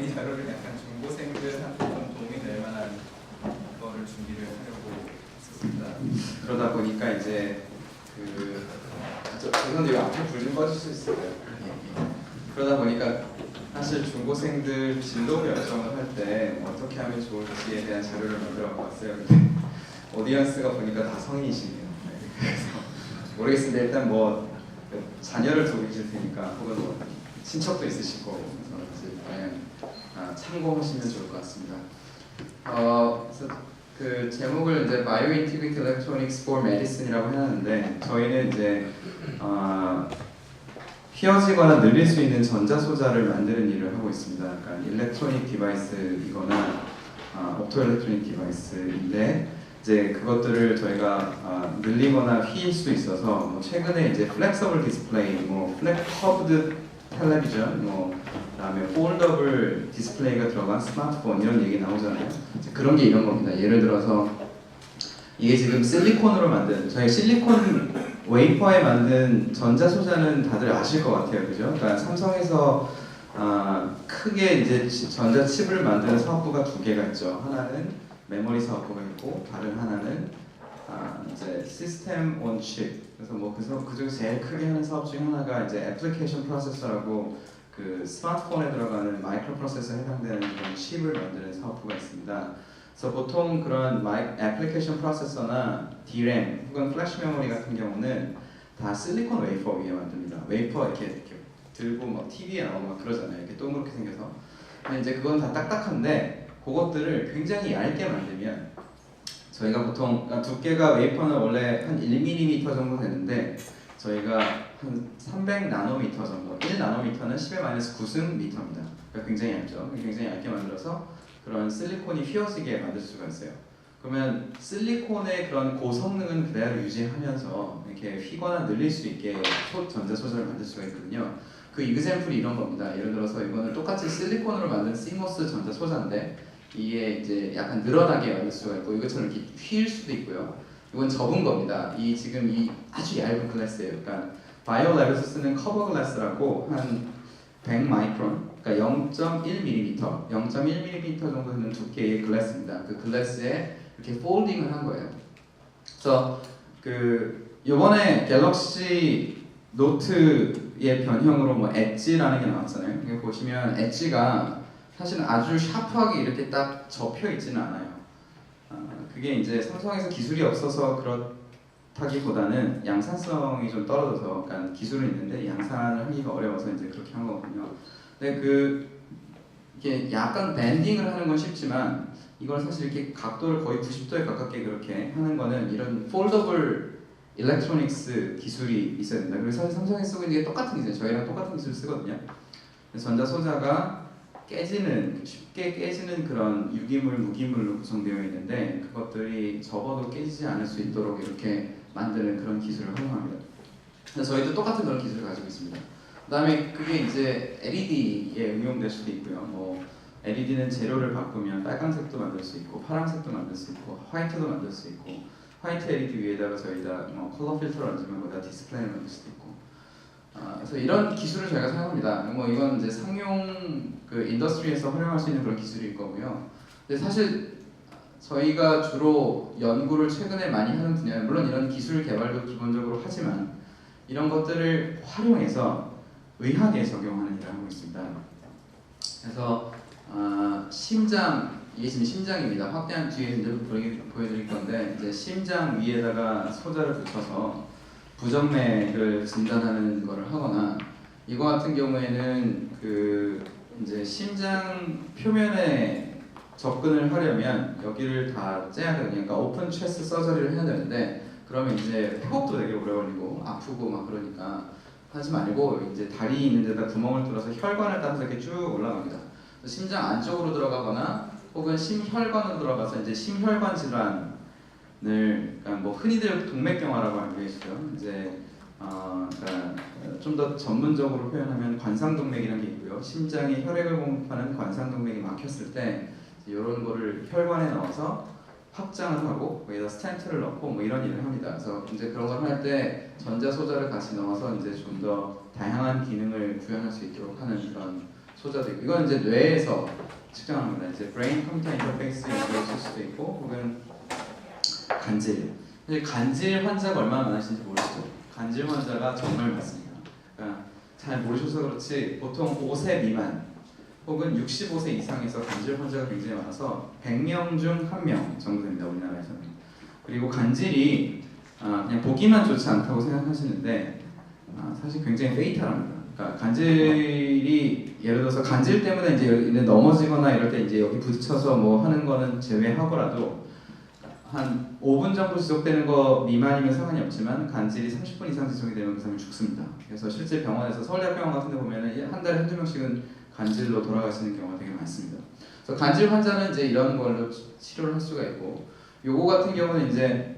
강의 자료를 약간 중고생들한테 좀 도움이 될 만한 거를 준비를 하려고 했었습니다. 그러다 보니까 이제 죄송한데 앞에 불 좀 꺼줄 수 있을까요? 그러다 보니까 사실 중고생들 진로 결정을 할 때 어떻게 하면 좋을지에 대한 자료를 만들어 봤어요. 근데 오디언스가 보니까 다 성인이시네요. 그래서 모르겠습니다. 일단 뭐 자녀를 두고 계실 테니까 혹은 뭐 친척도 있으실 거고 그래서 그냥 참고하시면 좋을 것 같습니다. 그래서 그 제목을 이제 Biointegrated Electronics for Medicine이라고 해놨는데 저희는 이제 휘어지거나 늘릴 수 있는 전자소자를 만드는 일을 하고 있습니다. 그러니까 일렉트로닉 디바이스이거나 옵토일렉트로닉 디바이스인데 이제 그것들을 저희가 늘리거나 휘일 수 있어서 뭐 최근에 이제 플렉서블 디스플레이, 뭐 커브드 텔레비전, 뭐 그다음에 폴더블 디스플레이가 들어간 스마트폰 이런 얘기 나오잖아요. 그런 게 이런 겁니다. 예를 들어서 이게 지금 실리콘으로 만든 저희 실리콘 웨이퍼에 만든 전자소자는 다들 아실 것 같아요, 그죠? 그러니까 삼성에서 크게 이제 전자 칩을 만드는 사업부가 두 개가 있죠. 하나는 메모리 사업부가 있고 다른 하나는 이제 시스템 온 칩. 그래서 뭐 그중에서 제일 크게 하는 사업 중 하나가 이제 애플리케이션 프로세서라고 그 스마트폰에 들어가는 마이크로 프로세서에 해당되는 그런 칩을 만드는 사업부가 있습니다. 그래서 보통 그런 애플리케이션 프로세서나 DRAM 혹은 플래시 메모리 같은 경우는 다 실리콘 웨이퍼 위에 만듭니다. 웨이퍼 이렇게 들고 막 TV에 나오고 막 그러잖아요. 이렇게 동그랗게 생겨서. 근데 이제 그건 다 딱딱한데 그것들을 굉장히 얇게 만들면 저희가 보통 두께가 웨이퍼는 원래 한 1mm 정도 되는데 저희가 한 300나노미터 정도, 1나노미터는 10의 -9승 미터입니다. 그러니까 굉장히 얇죠. 굉장히 얇게 만들어서 그런 실리콘이 휘어지게 만들 수가 있어요. 그러면 실리콘의 그런 고성능은 그대로 유지하면서 이렇게 휘거나 늘릴 수 있게 전자소자를 만들 수가 있거든요. 그 이그샘플이 이런 겁니다. 예를 들어서 이거는 똑같이 실리콘으로 만든 CMOS 전자소자인데 이게 이제 약간 늘어나게 만들 수가 있고 이것처럼 이렇게 휘일 수도 있고요. 이건 접은 겁니다. 지금 이 아주 얇은 글라스예요. 그러니까 바이오랩에서 쓰는 커버 글라스라고 한 100 마이크론, 그러니까 0.1mm, 0.1mm 정도 되는 두께의 글라스입니다. 그 글라스에 이렇게 폴딩을 한 거예요. 그래서 이번에 갤럭시 노트의 변형으로 뭐 엣지라는 게 나왔잖아요. 여기 보시면 엣지가 사실은 아주 샤프하게 이렇게 딱 접혀 있지는 않아요. 그게 이제 삼성에서 기술이 없어서 그렇다기보다는 양산성이 좀 떨어져서, 그러니까 기술은 있는데 양산을 하기가 어려워서 이제 그렇게 한 거거든요. 근데 이게 약간 밴딩을 하는 건 쉽지만 이걸 사실 이렇게 각도를 거의 90도에 가깝게 그렇게 하는 거는 이런 폴더블 일렉트로닉스 기술이 있어야 된다. 그래서 사실 삼성에 쓰고 있는 게 똑같은 기술, 저희랑 똑같은 기술을 쓰거든요. 전자소자가 쉽게 깨지는 그런 유기물, 무기물로 구성되어 있는데 그것들이 접어도 깨지지 않을 수 있도록 이렇게 만드는 그런 기술을 활용합니다. 그래서 저희도 똑같은 그런 기술을 가지고 있습니다. 그 다음에 그게 이제 LED에 응용될 수도 있고요. 뭐 LED는 재료를 바꾸면 빨간색도 만들 수 있고 파란색도 만들 수 있고 화이트도 만들 수 있고 화이트 LED 위에다가 저희가 컬러 필터를 얹으면 거기다 디스플레이를 만들 수도 있고 그래서 이런 기술을 저희가 사용합니다. 뭐 이건 이제 상용 인더스트리에서 활용할 수 있는 그런 기술일 거고요. 근데 사실 저희가 주로 연구를 최근에 많이 하는 분야는 물론 이런 기술 개발도 기본적으로 하지만 이런 것들을 활용해서 의학에 적용하는 일을 하고 있습니다. 그래서 이게 지금 심장입니다. 확대한 뒤에 이제 보여드릴 건데 이제 심장 위에다가 소자를 붙여서 부정맥을 진단하는 거를 하거나 이거 같은 경우에는 이제 심장 표면에 접근을 하려면 여기를 다 째야 되거든요. 그러니까 오픈 체스트 서저리를 해야 되는데 그러면 이제 회복도 되게 오래 걸리고 아프고 막 그러니까 하지 말고 이제 다리 있는 데다 구멍을 뚫어서 혈관을 따라서 이렇게 쭉 올라갑니다. 심장 안쪽으로 들어가거나 혹은 심혈관으로 들어가서 이제 심혈관 질환을 그러니까 뭐 흔히들 동맥경화라고 알고 계시죠. 이제 그러니까 좀 더 전문적으로 표현하면 관상동맥이라는 게 있고요. 심장에 혈액을 공급하는 관상동맥이 막혔을 때 이런 거를 혈관에 넣어서 확장을 하고 거기다 스텐트를 넣고 뭐 이런 일을 합니다. 그래서 이제 그런 걸 할 때 전자 소자를 같이 넣어서 이제 좀 더 다양한 기능을 구현할 수 있도록 하는 그런 소자도 있고, 이건 이제 뇌에서 측정하는 겁니다. 이제 브레인 컴퓨터 인터페이스 연구를 쓸 수도 있고, 혹은 간질. 사실 간질 환자가 얼마나 많으신지 모르시죠? 간질 환자가 정말 많습니다. 그러니까 잘 모르셔서 그렇지 보통 5세 미만 혹은 65세 이상에서 간질 환자가 굉장히 많아서 100명 중 1명 정도 됩니다, 우리나라에서는. 그리고 간질이 그냥 보기만 좋지 않다고 생각하시는데 사실 굉장히 페이탈합니다. 그러니까 간질이 예를 들어서 간질 때문에 이제 넘어지거나 이럴 때 이제 여기 부딪혀서 뭐 하는 거는 제외하고라도 한 5분 정도 지속되는 거 미만이면 상관이 없지만 간질이 30분 이상 지속이 되면 그 사람이 죽습니다. 그래서 실제 병원에서 서울대병원 같은 데 보면은 한 달에 한두 명씩은 간질로 돌아가시는 경우가 되게 많습니다. 그래서 간질 환자는 이제 이런 걸로 치료를 할 수가 있고, 요거 같은 경우는 이제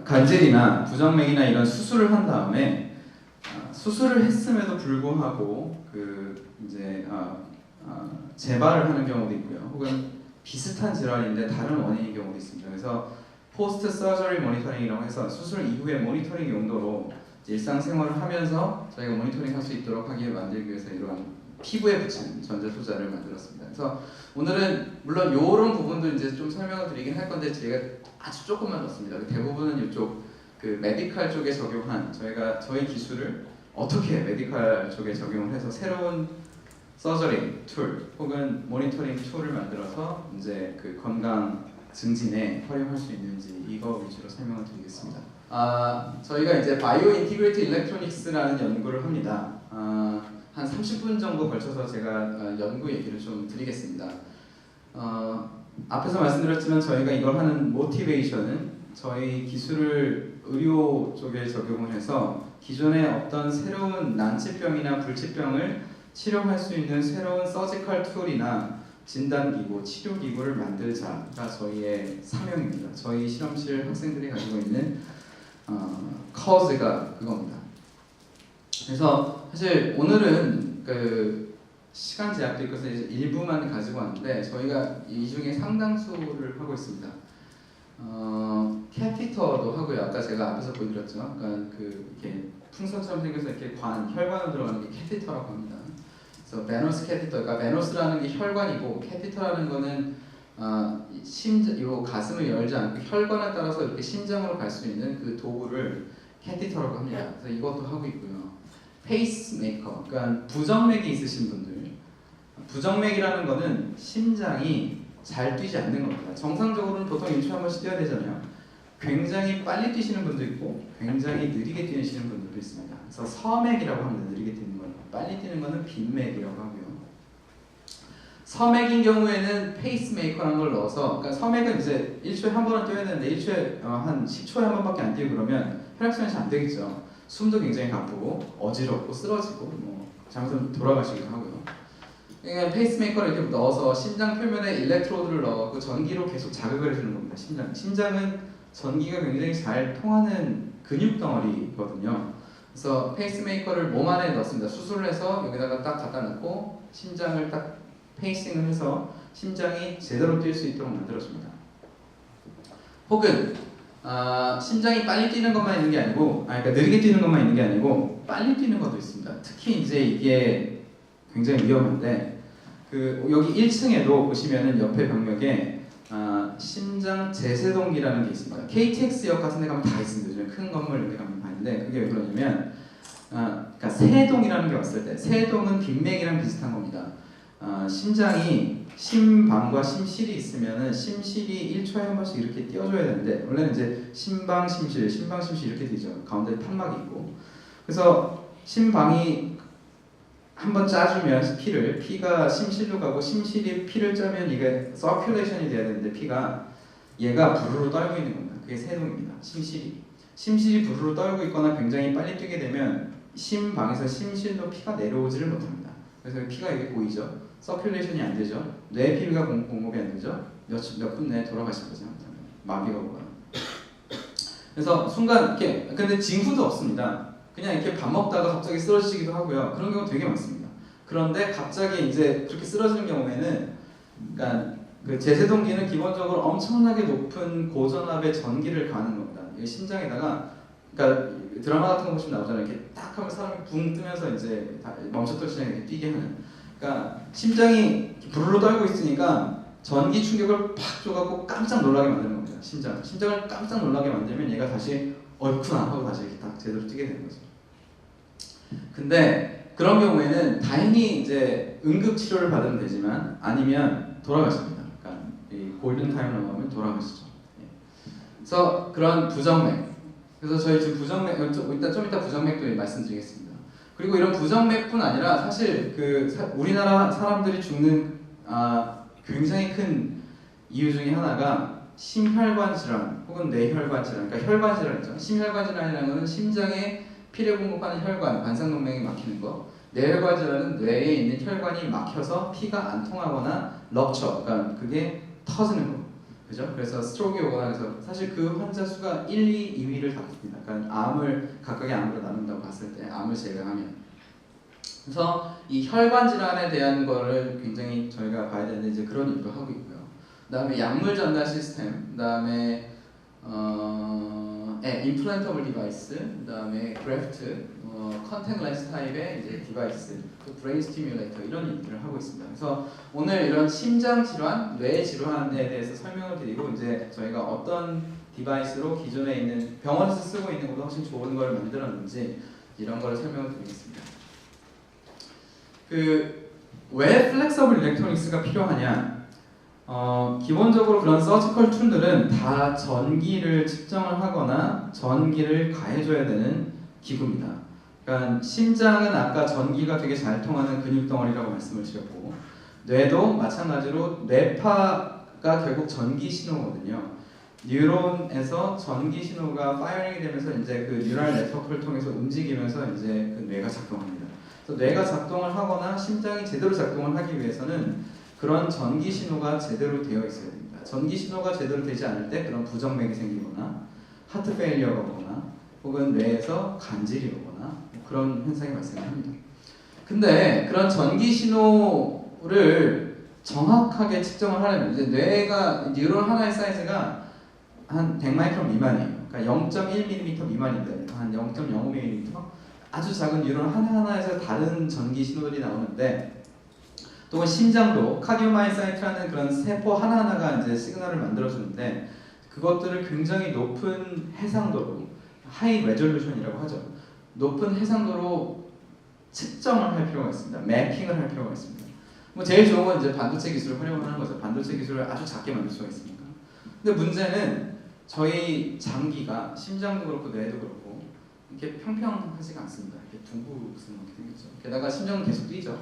간질이나 부정맥이나 이런 수술을 한 다음에 수술을 했음에도 불구하고 그 이제 재발을 하는 경우도 있고요. 혹은 비슷한 질환인데 다른 원인인 경우도 있습니다. 그래서 포스트 서저리 모니터링이라고 해서 수술 이후의 모니터링 용도로 일상생활을 하면서 저희가 모니터링 할 수 있도록 만들기 위해서 이러한 피부에 붙이는 전자소자를 만들었습니다. 그래서 오늘은 물론 이런 부분도 이제 좀 설명을 드리긴 할 건데 제가 아주 조금만 넣습니다. 대부분은 이쪽 그 메디칼 쪽에 적용한 저희 기술을 어떻게 메디칼 쪽에 적용을 해서 새로운 서저리 툴 혹은 모니터링 툴을 만들어서 이제 그 건강 증진에 활용할 수 있는지 이거 위주로 설명을 드리겠습니다. 저희가 이제 바이오 인티그레이트 일렉트로닉스라는 연구를 합니다. 한 30분 정도 걸쳐서 제가 연구 얘기를 좀 드리겠습니다. 앞에서 말씀드렸지만 저희가 이걸 하는 모티베이션은 저희 기술을 의료 쪽에 적용을 해서 기존의 어떤 새로운 난치병이나 불치병을 치료할 수 있는 새로운 서지컬 툴이나 진단기구, 치료기구를 만들자가 저희의 사명입니다. 저희 실험실 학생들이 가지고 있는 커즈가 그겁니다. 그래서 사실 오늘은 그 시간 제약도 있어서 일부만 가지고 왔는데 저희가 이 중에 상당수를 하고 있습니다. 캐티터도 하고요. 아까 제가 앞에서 보여드렸죠. 그러니까 그 이렇게 풍선처럼 생겨서 이렇게 혈관으로 들어가는 게 캐티터라고 합니다. 그래서 베너스 캐티터, 그러니까 베너스라는 게 혈관이고 캐티터라는 거는 요 가슴을 열지 않고 혈관을 따라서 이렇게 심장으로 갈 수 있는 그 도구를 캐티터라고 합니다. 그래서 이것도 하고 있고요. 페이스메이커, 그러니까 부정맥이 있으신 분들, 부정맥이라는 거는 심장이 잘 뛰지 않는 겁니다. 정상적으로는 보통 1초에 한 번씩 뛰어야 되잖아요. 굉장히 빨리 뛰시는 분도 있고 굉장히 느리게 뛰시는 분들도 있습니다. 그래서 서맥이라고 합니다. 느리게 뛰는 거는. 빨리 뛰는 거는 빈맥이라고 하고요. 서맥인 경우에는 페이스메이커라는 걸 넣어서, 그러니까 서맥은 이제 1초에 한 번은 뛰어야 되는데 1초에 한 10초에 한 번밖에 안 뛰고 그러면 혈액순환이 잘 안 되겠죠. 숨도 굉장히 가쁘고 어지럽고 쓰러지고 뭐 잘못하면 돌아가시기도 하고요. 그러니까 페이스메이커를 이렇게 넣어서 심장 표면에 일렉트로드를 넣고 전기로 계속 자극을 해주는 겁니다. 심장은 전기가 굉장히 잘 통하는 근육 덩어리거든요. 그래서 페이스메이커를 몸 안에 넣습니다. 수술을 해서 여기다가 딱 갖다 놓고 심장을 딱 페이싱을 해서 심장이 제대로 뛸 수 있도록 만들어줍니다. 혹은 심장이 빨리 뛰는 것만 있는 게 아니고, 그러니까 느리게 뛰는 것만 있는 게 아니고 빨리 뛰는 것도 있습니다. 특히 이제 이게 굉장히 위험한데, 그 여기 1층에도 보시면은 옆에 병력에 심장 제세동기라는 게 있습니다. KTX역 같은 데 가면 다 있습니다. 요즘 큰 건물 이런 데 가면 봤는데 그게 왜 그러냐면 그러니까 세동이라는 게 왔을 때, 세동은 빈맥이랑 비슷한 겁니다. 심장이 심방과 심실이 있으면은 심실이 1초에 한 번씩 이렇게 띄워줘야 되는데 원래는 이제 심방, 심실, 심방, 심실 이렇게 되죠. 가운데 판막이 있고. 그래서 심방이 한번 짜주면 피가 심실로 가고 심실이 피를 짜면 이게 서큘레이션이 돼야 되는데 피가 얘가 부르르 떨고 있는 겁니다. 그게 세동입니다. 심실이 부르르 떨고 있거나 굉장히 빨리 뛰게 되면 심방에서 심실로 피가 내려오지를 못합니다. 그래서 피가 여기 보이죠? 서큘레이션이 안 되죠. 뇌 피가 공급이 안 되죠. 몇 분 내에 돌아가실 거죠. 마비가 오거나. 그래서 순간 이렇게, 근데 징후도 없습니다. 그냥 이렇게 밥 먹다가 갑자기 쓰러지기도 하고요. 그런 경우 되게 많습니다. 그런데 갑자기 이제 그렇게 쓰러지는 경우에는, 그러니까 그 제세동기는 기본적으로 엄청나게 높은 고전압의 전기를 가하는 겁니다. 이 심장에다가, 그러니까 드라마 같은 거 보시면 나오잖아요. 이렇게 딱 하면 사람이 붕 뜨면서 이제 멈췄던 심장이 이렇게 뛰게 하는. 그러니까 심장이 부르르 떨고 있으니까 전기 충격을 팍 줘갖고 깜짝 놀라게 만드는 겁니다. 심장을 깜짝 놀라게 만들면 얘가 다시 어이쿠나 하고 다시 이렇게 딱 제대로 뛰게 되는 거죠. 근데 그런 경우에는 다행히 이제 응급 치료를 받으면 되지만 아니면 돌아가십니다. 그러니까 이 골든 타임을 넘으면 돌아가시죠. 그래서 그런 부정맥. 그래서 저희 지금 부정맥 좀 이따 부정맥도 말씀드리겠습니다. 그리고 이런 부정맥뿐 아니라 사실 우리나라 사람들이 죽는 굉장히 큰 이유 중에 하나가 심혈관 질환 혹은 뇌혈관 질환, 그러니까 혈관 질환이죠. 심혈관 질환이라는 것은 심장에 피를 공급하는 혈관, 관상동맥이 막히는 거. 뇌혈관 질환은 뇌에 있는 혈관이 막혀서 피가 안 통하거나 럽처, 그러니까 그게 터지는 거. 그죠? 그래서 스트로크가 오거나 해서 사실 그 환자 수가 1, 2, 2위를 다룹니다. 그러니까 각각의 암으로 나눈다고 봤을 때 암을 제외하면. 그래서 이 혈관 질환에 대한 거를 굉장히 저희가 봐야 되는데 이제 그런 일도 하고 있고요. 그다음에 약물 전달 시스템, 그다음에 임플란터블 디바이스, 그다음에 그래프트, 컨택 렌스 타입의 이제 디바이스, 또 브레인 스티뮬레이터 이런 일들을 하고 있습니다. 그래서 오늘 이런 심장 질환, 뇌 질환에 대해서 설명을 드리고 이제 저희가 어떤 디바이스로 기존에 있는 병원에서 쓰고 있는 것보다 훨씬 좋은 걸 만들었는지 이런 걸 설명을 드리겠습니다. 왜 플렉서블 일렉트로닉스가 필요하냐? 기본적으로 그런 서지컬 툴들은 다 전기를 측정을 하거나 전기를 가해줘야 되는 기구입니다. 그러니까 심장은 아까 전기가 되게 잘 통하는 근육 덩어리라고 말씀을 드렸고, 뇌도 마찬가지로 뇌파가 결국 전기 신호거든요. 뉴런에서 전기 신호가 파이어링이 되면서 이제 그 뉴럴 네트워크를 통해서 움직이면서 이제 그 뇌가 작동합니다. 그래서 뇌가 작동을 하거나 심장이 제대로 작동을 하기 위해서는 그런 전기 신호가 제대로 되어 있어야 됩니다. 전기 신호가 제대로 되지 않을 때 그런 부정맥이 생기거나 하트 페일리어가 오거나 혹은 뇌에서 간질이 오거나 뭐 그런 현상이 발생합니다. 근데 그런 전기 신호를 정확하게 측정을 하려면 이제 뇌가 뉴런 하나의 사이즈가 한 100마이크론 미만이에요. 그러니까 0.1mm 미만인데 한 0.05mm 아주 작은 뉴런 하나하나에서 다른 전기 신호들이 나오는데, 또는 심장도 카디오마이사이트라는 그런 세포 하나하나가 이제 시그널을 만들어주는데 그것들을 굉장히 높은 해상도로, 하이 레졸루션이라고 하죠. 높은 해상도로 측정을 할 필요가 있습니다. 매핑을 할 필요가 있습니다. 뭐 제일 좋은 건 이제 반도체 기술을 활용하는 거죠. 반도체 기술을 아주 작게 만들 수가 있으니까. 근데 문제는 저희 장기가 심장도 그렇고 뇌도 그렇고 이렇게 평평하지가 않습니다. 이렇게 둥글게 생겼죠. 게다가 심장은 계속 뛰죠.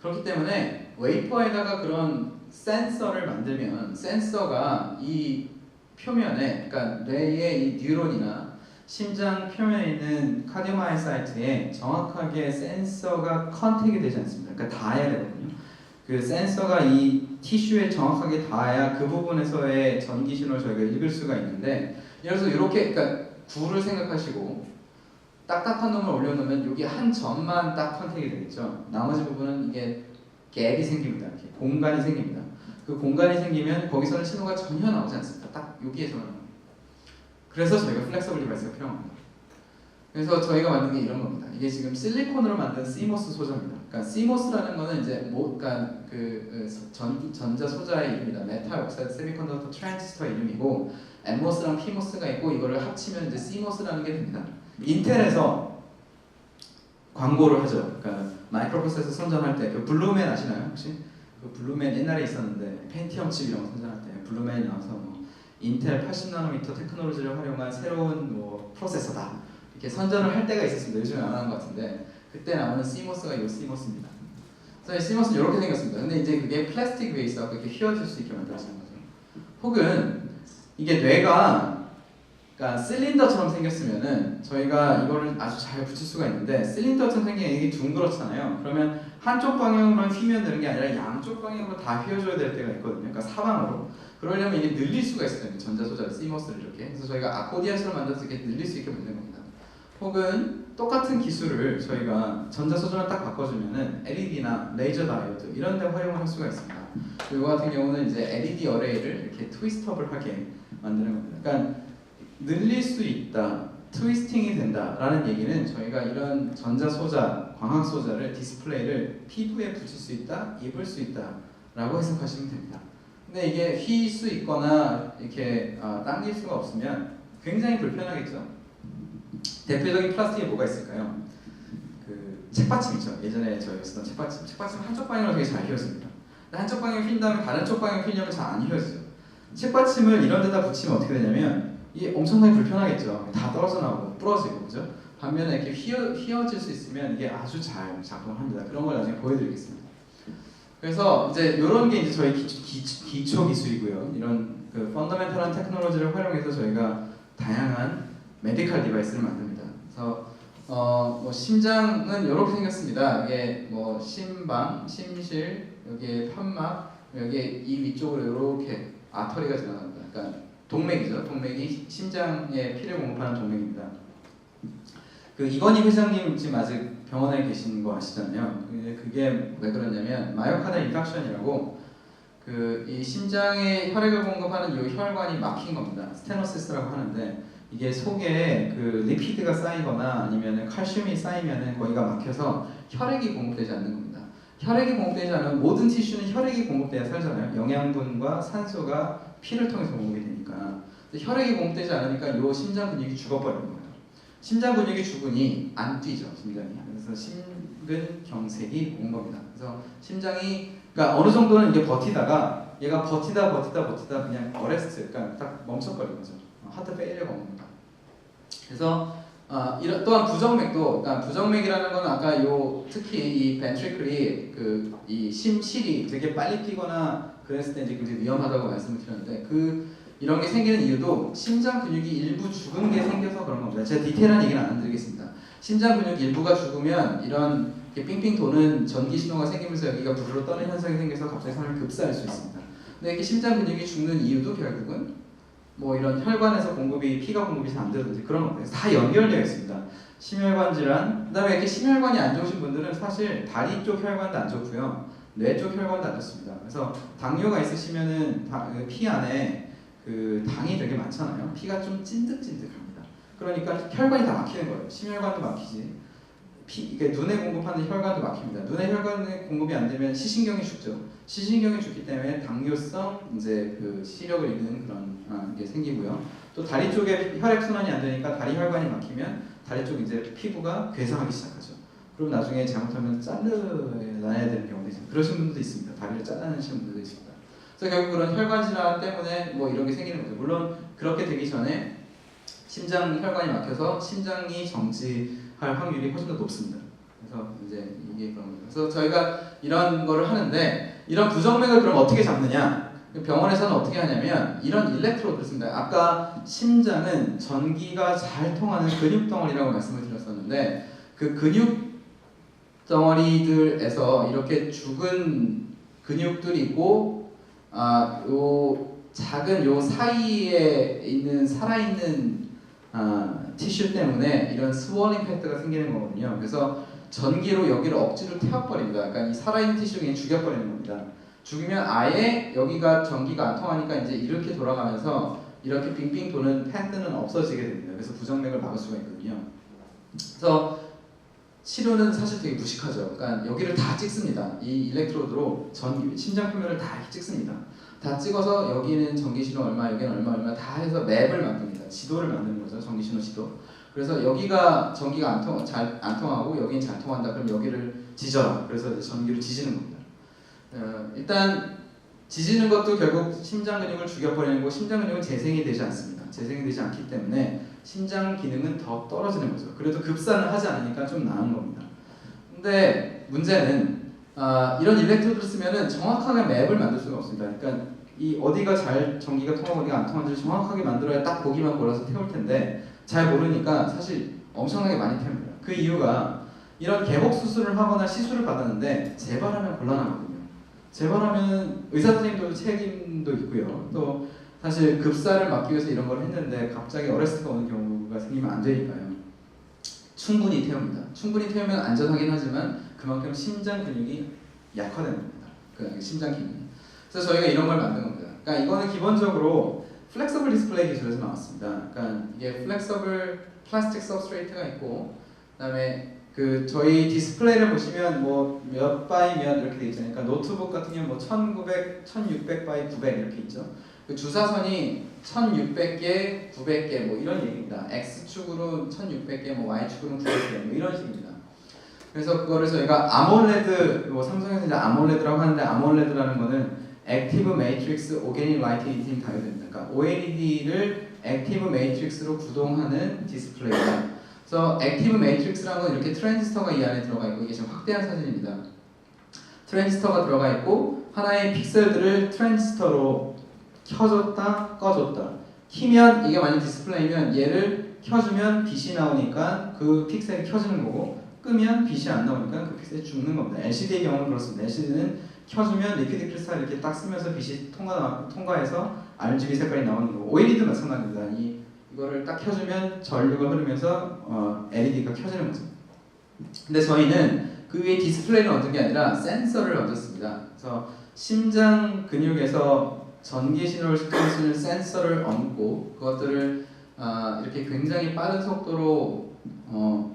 그렇기 때문에 웨이퍼에다가 그런 센서를 만들면 센서가 이 표면에, 그러니까 뇌의 이 뉴런이나 심장 표면에 있는 카디오마이사이트에 정확하게 센서가 컨택이 되지 않습니다. 그러니까 닿아야 되거든요. 그 센서가 이 티슈에 정확하게 닿아야 그 부분에서의 전기 신호를 저희가 읽을 수가 있는데, 예를 들어서 이렇게, 그러니까 굴을 생각하시고 딱딱한 놈을 올려놓으면 여기 한 점만 딱 컨택이 되겠죠. 나머지 부분은 이게 갭이 생깁니다. 이렇게 공간이 생깁니다. 그 공간이 생기면 거기서는 신호가 전혀 나오지 않습니다. 딱 여기에서만 나옵니다. 그래서 저희가 플렉서블 디바이스가 필요합니다. 그래서 저희가 만든 게 이런 겁니다. 이게 지금 실리콘으로 만든 CMOS 소자입니다. 그러니까 CMOS라는 거는 이제 그러니까 전자 소자의 이름입니다. 메탈 옥사이드 세미컨덕터 트랜지스터 이름이고, NMOS랑 PMOS가 있고 이거를 합치면 이제 CMOS라는 게 됩니다. 인텔에서 광고를 하죠. 그러니까 마이크로프로세서 선전할 때 그 블루맨 아시나요 혹시? 그 블루맨 옛날에 있었는데 펜티엄 칩 이런 거 선전할 때 블루맨이 나와서 뭐 인텔 80나노미터 테크놀로지를 활용한 새로운 뭐 프로세서다 이렇게 선전을 할 때가 있었습니다. 요즘에 안 하는 것 같은데 그때 나오는 CMOS가 이 CMOS입니다. 그래서 이 CMOS는 이렇게 생겼습니다. 근데 이제 그게 플라스틱 베이스하고 이렇게 휘어질 수 있게 만들어진 거죠. 혹은 이게 뇌가 그러니까 실린더처럼 생겼으면은 저희가 이거를 아주 잘 붙일 수가 있는데, 실린더처럼 생긴 이게 둥그렇잖아요. 그러면 한쪽 방향으로만 휘면 되는 게 아니라 양쪽 방향으로 다 휘어줘야 될 때가 있거든요. 그러니까 사방으로. 그러려면 이게 늘릴 수가 있어요. 전자소자 CMOS를 이렇게. 그래서 저희가 아코디언처럼 만들어서 이렇게 늘릴 수 있게 만든 겁니다. 혹은 똑같은 기술을 저희가 전자소자만 딱 바꿔주면은 LED나 레이저 다이오드 이런 데 활용을 할 수가 있습니다. 이거 같은 경우는 이제 LED 어레이를 이렇게 트위스트업을 하게 만드는 겁니다. 그러니까 늘릴 수 있다, 트위스팅이 된다라는 얘기는 저희가 이런 전자 소자, 광학 소자를 디스플레이를 피부에 붙일 수 있다, 입을 수 있다라고 해석하시면 됩니다. 근데 이게 휘 수 있거나 이렇게 당길 수가 없으면 굉장히 불편하겠죠. 대표적인 플라스틱에 뭐가 있을까요? 그 책받침이죠. 예전에 저희가 쓰던 책받침. 책받침 한쪽 방향으로 되게 잘 휘어집니다. 한쪽 방향을 휜 다음에 다른 쪽 방향을 휘려면 잘 안 휘어지죠. 책받침을 이런 데다 붙이면 어떻게 되냐면 이게 엄청나게 불편하겠죠. 다 떨어져 나오고 부러지고 그죠? 반면에 이렇게 휘어질 수 있으면 이게 아주 잘 작동을 합니다. 그런 걸 나중에 보여드리겠습니다. 그래서 이제 이런 게 이제 저희 기초 기술이고요. 이런 그 펀더멘털한 테크놀로지를 활용해서 저희가 다양한 메디컬 디바이스를 만듭니다. 그래서 뭐 심장은 이렇게 생겼습니다. 이게 뭐 심방, 심실, 여기에 판막, 여기에 이 위쪽으로 이렇게 아터리가 지나갑니다. 그러니까 동맥이죠. 동맥이 심장에 피를 공급하는 동맥입니다. 그 이건희 회장님 지금 아직 병원에 계신 거 아시잖아요. 그게 왜 그러냐면 마이오카드 인팍션이라고 그 이 심장에 혈액을 공급하는 이 혈관이 막힌 겁니다. 스테노시스라고 하는데 이게 속에 그 리피드가 쌓이거나 아니면 칼슘이 쌓이면은 거기가 막혀서 혈액이 공급되지 않는 겁니다. 혈액이 공급되지 않으면 모든 티슈는 혈액이 공급돼야 살잖아요. 영양분과 산소가 피를 통해서 공급이 되니까. 근데 혈액이 공급되지 않으니까 이 심장 근육이 죽어버리는 거예요. 심장 근육이 죽으니 안 뛰죠, 심장이. 그래서 심근경색이 온 겁니다. 그래서 심장이 그러니까 어느 정도는 이게 버티다가 얘가 버티다 그냥 어레스트, 그러니까 딱 멈춰버린 거죠. 하트 페일리어가 온 겁니다. 그래서 또한 부정맥도, 그러니까 부정맥이라는 건 아까 특히 이 벤트리클이 이 심실이 되게 빨리 뛰거나 그랬을 때 이제 굉장히 위험하다고 말씀을 드렸는데 이런 게 생기는 이유도 심장 근육이 일부 죽은 게 생겨서 그런 겁니다. 제가 디테일한 얘기는 안 드리겠습니다. 심장 근육 일부가 죽으면 이런 빙빙 도는 전기 신호가 생기면서 여기가 부르르 떠는 현상이 생겨서 갑자기 사람이 급사할 수 있습니다. 근데 이렇게 심장 근육이 죽는 이유도 결국은 뭐 이런 혈관에서 피가 공급이 잘 안 되든지 그런 것들 다 연결되어 있습니다. 심혈관 질환, 그다음에 이렇게 심혈관이 안 좋으신 분들은 사실 다리 쪽 혈관도 안 좋고요, 뇌 쪽 혈관도 안 좋습니다. 그래서 당뇨가 있으시면은 피 안에 당이 되게 많잖아요. 피가 좀 찐득찐득합니다. 그러니까 혈관이 다 막히는 거예요. 심혈관도 막히지. 이게 눈에 공급하는 혈관도 막힙니다. 눈에 혈관에 공급이 안 되면 시신경이 죽죠. 시신경이 죽기 때문에 당뇨성 이제 시력을 잃는 그런 게 생기고요. 또 다리 쪽에 혈액 순환이 안 되니까 다리 혈관이 막히면 다리 쪽 이제 피부가 괴상하기 시작하죠. 그럼 나중에 잘못하면 잘라내야 되는 경우도 있습니다. 그러신 분들도 있습니다. 다리를 잘라내시는 분들도 있습니다. 그래서 결국 그런 혈관 질환 때문에 뭐 이런 게 생기는 거죠. 물론 그렇게 되기 전에 심장 혈관이 막혀서 심장이 정지할 확률이 훨씬 더 높습니다. 그래서 이제 이게 그런 거죠. 그래서 저희가 이런 거를 하는데 이런 부정맥을 그럼 어떻게 잡느냐? 병원에서는 어떻게 하냐면 이런 일렉트로드를 씁니다. 아까 심장은 전기가 잘 통하는 근육 덩어리라고 말씀을 드렸었는데 그 근육 덩어리들에서 이렇게 죽은 근육들이 있고 요 작은 요 사이에 있는 살아있는 티슈 때문에 이런 스월링 팩트가 생기는 거거든요. 그래서 전기로 여기를 억지로 태워버립니다. 그러니까 이 살아있는 티슈를 그냥 죽여버리는 겁니다. 죽이면 아예 여기가 전기가 안 통하니까 이제 이렇게 돌아가면서 이렇게 빙빙 도는 패드는 없어지게 됩니다. 그래서 부정맥을 막을 수가 있거든요. 그래서 치료는 사실 되게 무식하죠. 그러니까 여기를 다 찍습니다. 이 일렉트로드로 심장 표면을 다 이렇게 찍습니다. 다 찍어서 여기는 전기신호 얼마, 여기는 얼마 다 해서 맵을 만듭니다. 지도를 만드는 거죠. 전기신호 지도. 그래서 여기가 전기가 잘 안 통하고 여기는 잘 통한다. 그럼 여기를 지져라. 그래서 이제 전기를 지지는 겁니다. 일단 지지는 것도 결국 심장 근육을 죽여버리는 거고 심장 근육은 재생이 되지 않습니다. 재생이 되지 않기 때문에 심장 기능은 더 떨어지는 거죠. 그래도 급사는 하지 않으니까 좀 나은 겁니다. 근데 문제는 이런 일렉트로드를 쓰면은 정확하게 맵을 만들 수가 없습니다. 그러니까 이 어디가 잘 전기가 통하고 어디가 안 통하는지 정확하게 만들어야 딱 거기만 골라서 태울 텐데 잘 모르니까 사실 엄청나게 많이 태웁니다. 그 이유가 이런 개복 수술을 하거나 시술을 받았는데 재발하면 곤란하거든요. 재발하면 의사 선생님도 책임도 있고요. 또 사실 급사를 막기 위해서 이런 걸 했는데 갑자기 어레스트가 오는 경우가 생기면 안 되니까요. 충분히 태웁니다. 충분히 태우면 안전하긴 하지만 그만큼 심장 근육이 약화되는 겁니다. 그 심장 기능이. 그래서 저희가 이런 걸 만든 겁니다. 그러니까 이거는 기본적으로 플렉서블 디스플레이 기술에서 나왔습니다. 그러니까 이게 플렉서블 플라스틱 서브스트레이트가 있고, 그다음에 그 저희 디스플레이를 보시면 뭐 몇 바이 몇 이렇게 돼 있잖아요. 그러니까 노트북 같은 경우 뭐 1900, 1600 바이 900 이렇게 있죠. 그 주사선이 1600개, 900개 뭐 이런 얘기입니다. X축으로 1600개, 뭐 Y축으로 900개 뭐 이런 식입니다. 그래서 그거를 저희가 아몰레드, 뭐 삼성에서 이제 아몰레드라고 하는데, 아몰레드라는 거는 액티브 매트릭스 오게닉 라이트 이팅 다이오드입니다. 그러니까 OLED를 액티브 매트릭스로 구동하는 디스플레이입니다. 그래서 액티브 매트릭스라는 건 이렇게 트랜지스터가 이 안에 들어가 있고, 이게 지금 확대한 사진입니다. 트랜지스터가 들어가 있고, 하나의 픽셀들을 트랜지스터로 켜줬다 꺼줬다, 키면 이게 만약 디스플레이면 얘를 켜주면 빛이 나오니까 그 픽셀이 켜지는 거고, 끄면 빛이 안 나오니까 그 픽셀이 죽는 겁니다. LCD의 경우는 그렇습니다. LCD는 켜주면 리퀴드 크리스탈 이렇게 딱 쓰면서 빛이 통과해서 RGB 색깔이 나오는 거고, OLED도 마찬가지입니다. 이거를 딱 켜주면 전류가 흐르면서 LED가 켜지는 거죠. 근데 저희는 그 위에 디스플레이를 얹은 게 아니라 센서를 얹었습니다. 그래서 심장 근육에서 전기 신호를 측정해주는 센서를 얹고, 그것들을 이렇게 굉장히 빠른 속도로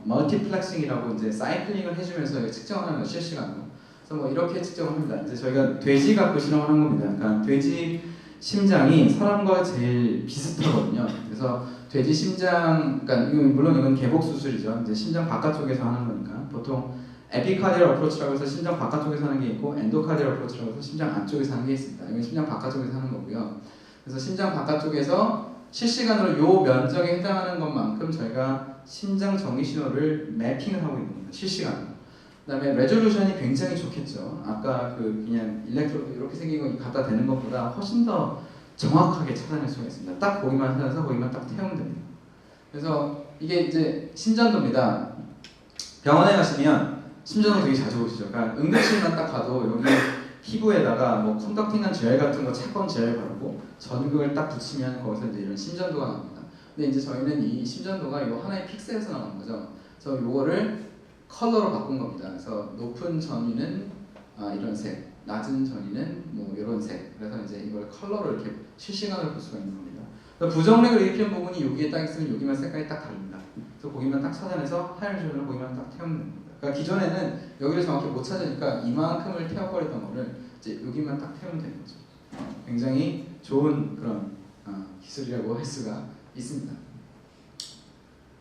멀티플렉싱이라고 이제 사이클링을 해주면서 측정하는 거, 실시간으로. 그래서 뭐 이렇게 측정을 합니다. 이제 저희가 돼지 갖고 실험을 한 겁니다. 그러니까 돼지 심장이 사람과 제일 비슷하거든요. 그래서 돼지 심장, 그러니까 물론 이건 개복 수술이죠. 이제 심장 바깥쪽에서 하는 거니까. 보통 에피카디얼 어프로치라고 해서 심장 바깥쪽에서 하는 게 있고, 엔도카디얼 어프로치라고 해서 심장 안쪽에서 하는 게 있습니다. 이건 심장 바깥쪽에서 하는 거고요. 그래서 심장 바깥쪽에서 실시간으로 요 면적에 해당하는 것만큼 저희가 심장 전기 신호를 매핑을 하고 있는 겁니다. 실시간으로. 그다음에 레졸루션이 굉장히 좋겠죠. 아까 그 그냥 일렉트로드 이렇게 생긴 거 갖다 대는 것보다 훨씬 더 정확하게 찾아낼 수가 있습니다. 딱 거기만 찾아서 거기만 딱 태우면 됩니다. 그래서 이게 이제 심전도입니다. 병원에 가시면 심전도 되게 자주 보시죠. 그러니까 응급실만 딱 가도 여기 피부에다가 뭐 컨덕팅한 젤 같은 거, 채권 젤 바르고 전극을 딱 붙이면 거기서 이제 이런 심전도가 나옵니다. 근데 이제 저희는 이 심전도가 이 하나의 픽셀에서 나오는 거죠. 그래서 요거를 컬러로 바꾼 겁니다. 그래서 높은 전위는 이런 색, 낮은 전위는 뭐 이런 색. 그래서 이제 이걸 컬러로 이렇게 실시간으로 볼 수가 있는 겁니다. 부정맥을 일으키는 부분이 여기에 딱 있으면 여기만 색깔이 딱 다릅니다. 그래서 거기만 딱 찾아내서 하이드로전을 거기만 딱 태우면 됩니다. 그러니까 기존에는 여기를 정확히 못 찾으니까 이만큼을 태워버리던 거를 이제 여기만 딱 태우면 되는 거죠. 굉장히 좋은 그런 기술이라고 할 수가 있습니다.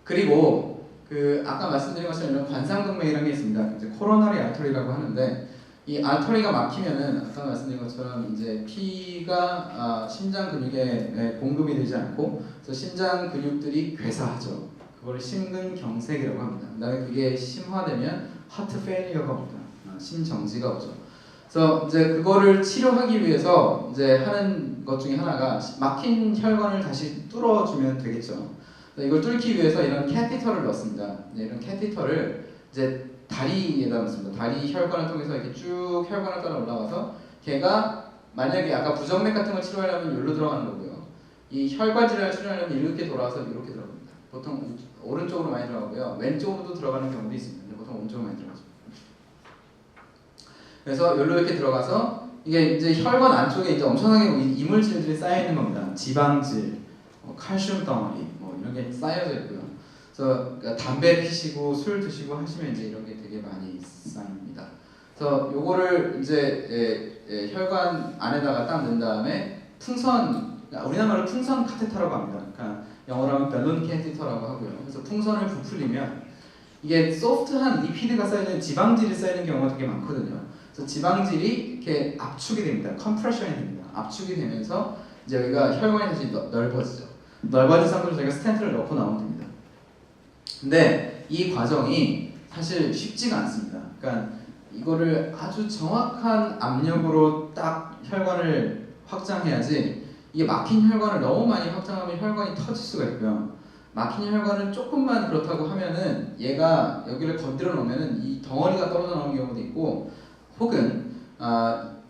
그리고 그 아까 말씀드린 것처럼 이런 관상동맥이라는 게 있습니다. 이제 코로나리 알터리라고 하는데, 이 알터리가 막히면은 아까 말씀드린 것처럼 이제 피가 심장 근육에 공급이 되지 않고, 그래서 심장 근육들이 괴사하죠. 그걸 심근경색이라고 합니다. 그다음에 그게 심화되면 하트 페일리어가 옵니다. 심정지가 오죠. 그래서 이제 그거를 치료하기 위해서 이제 하는 것 중에 하나가 막힌 혈관을 다시 뚫어주면 되겠죠. 이걸 뚫기 위해서 이런 캐티터를 넣습니다. 이런 캐티터를 이제 다리에다 넣습니다. 다리 혈관을 통해서 이렇게 쭉 혈관을 따라 올라가서, 걔가 만약에 아까 부정맥 같은 걸 치료하려면 여기로 들어가는 거고요. 이 혈관 질환을 치료하려면 이렇게 돌아와서 이렇게 들어갑니다. 보통 오른쪽으로 많이 들어가고요. 왼쪽으로도 들어가는 경우도 있습니다. 보통 오른쪽으로 많이 들어가죠. 그래서 여기로 이렇게 들어가서 이게 이제 혈관 안쪽에 이제 엄청나게 이물질들이 쌓여 있는 겁니다. 지방질, 칼슘 덩어리, 뭐 이런 게 쌓여져 있고요. 그래서 그러니까 담배 피시고 술 드시고 하시면 이제 이런 게 되게 많이 쌓입니다. 그래서 요거를 이제 혈관 안에다가 딱 넣은 다음에 풍선, 우리나라로 풍선 카테터라고 합니다. 그러니까 영어로 하면 벨론 캐티터라고 하고요. 그래서 풍선을 부풀리면 이게 소프트한 리피드가 쌓여있는 지방질이 쌓이는 경우가 되게 많거든요. 그래서 지방질이 이렇게 압축이 됩니다. 컴프레션이 됩니다. 압축이 되면서 이제 여기가 혈관이 다시 넓어지죠. 넓어진 상태로 저희가 스텐트를 넣고 나오면 됩니다. 근데 이 과정이 사실 쉽지가 않습니다. 그러니까 이거를 아주 정확한 압력으로 딱 혈관을 확장해야지, 이게 막힌 혈관을 너무 많이 확장하면 혈관이 터질 수가 있고요. 막힌 혈관을 조금만 그렇다고 하면은 얘가 여기를 건드려 놓으면은 이 덩어리가 떨어져 나오는 경우도 있고, 혹은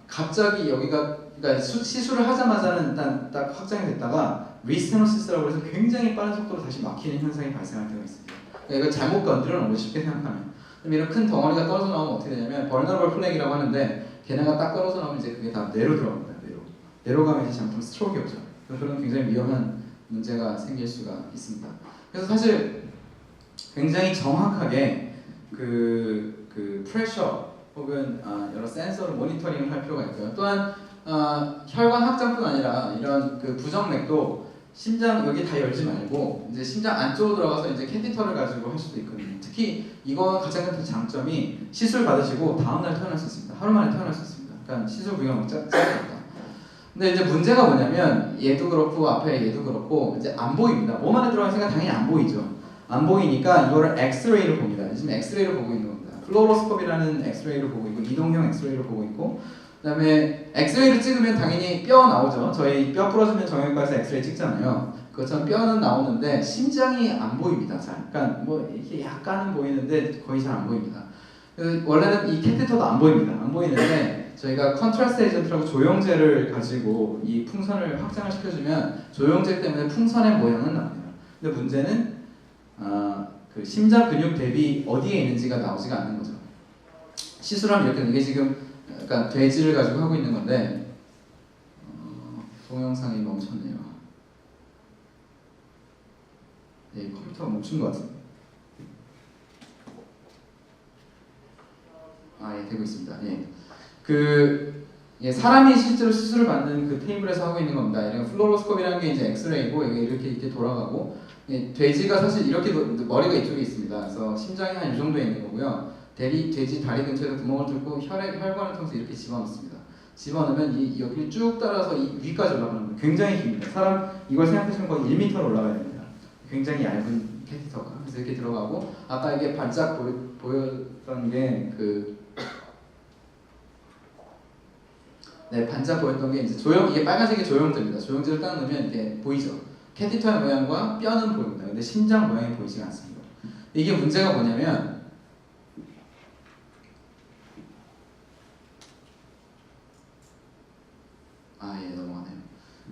갑자기 여기가, 그러니까 시술을 하자마자는 일단 딱 확장이 됐다가 리스테노시스라고 해서 굉장히 빠른 속도로 다시 막히는 현상이 발생할 때가 있습니다. 그러니까 이걸 잘못 건드려 놓은 거 쉽게 생각하면. 그럼 이런 큰 덩어리가 떨어져 나오면 어떻게 되냐면 버너러블 플렉이라고 하는데, 걔네가 딱 떨어져 나오면 이제 그게 다 뇌로 들어갑니다. 뇌로 가면 이제 잘못하면 스트로크가 오죠. 그런 굉장히 위험한 문제가 생길 수가 있습니다. 그래서 사실 굉장히 정확하게 그 프레셔 혹은 여러 센서로 모니터링을 할 필요가 있고요. 또한 혈관 확장뿐 아니라 이런 그 부정맥도 심장 여기 다 열지 말고 이제 심장 안쪽으로 들어가서 이제 캐티터를 가지고 할 수도 있거든요. 특히 이거 가장 큰 장점이 시술 받으시고 다음 날 퇴원할 수 있습니다. 하루 만에 퇴원할 수 있습니다. 그러니까 시술 비용 짧습니다. 근데 이제 문제가 뭐냐면 얘도 그렇고 앞에 얘도 그렇고 이제 안 보입니다. 몸 안에 들어가 있으니까 당연히 안 보이죠. 안 보이니까 이거를 엑스레이를 봅니다. 지금 엑스레이를 보고 있는 겁니다. 플로로스코피라는 엑스레이를 보고 있고 이동형 엑스레이를 보고 있고 그다음에 엑스레이를 찍으면 당연히 뼈 나오죠. 저희 뼈 부러지면 정형외과에서 엑스레이 찍잖아요. 그것처럼 뼈는 나오는데 심장이 안 보입니다. 잘. 그러니까 뭐 이렇게 약간은 보이는데 거의 잘 안 보입니다. 원래는 이 캐테터도 안 보입니다. 안 보이는데 저희가 컨트라스트 에이전트라고 조영제를 가지고 이 풍선을 확장을 시켜주면 조영제 때문에 풍선의 모양은 나옵니다. 근데 문제는 그 심장 근육 대비 어디에 있는지가 나오지가 않는 거죠. 시술하면 이렇게 이게 지금 약간 돼지를 가지고 하고 있는 건데 동영상이 멈췄네요. 네, 컴퓨터가 멈춘 것 같은데. 예, 되고 있습니다. 예. 사람이 실제로 시술을 받는 그 테이블에서 하고 있는 겁니다. 이런 플로로스코피라는 게 이제 엑스레이고 여기 이렇게 돌아가고 돼지가 사실 이렇게 머리가 이쪽에 있습니다. 그래서 심장이 한 이 정도에 있는 거고요. 돼지 다리 근처에서 구멍을 뚫고 혈관을 통해서 이렇게 집어넣습니다. 집어넣으면 이 여기 쭉 따라서 이 위까지 올라가는 거예요. 굉장히 깁니다. 사람 이걸 생각하시면 거의 1m로 올라가야 됩니다. 굉장히 얇은 캐티터가. 그래서 이렇게 들어가고 아까 이게 반짝 보였던 게 반짝 보였던 게 이제 이게 빨간색이 조영제입니다. 조영제를 딱 넣으면 이렇게 보이죠. 캐티터의 모양과 뼈는 보입니다. 근데 심장 모양이 보이지 않습니다. 이게 문제가 뭐냐면 넘어가네요.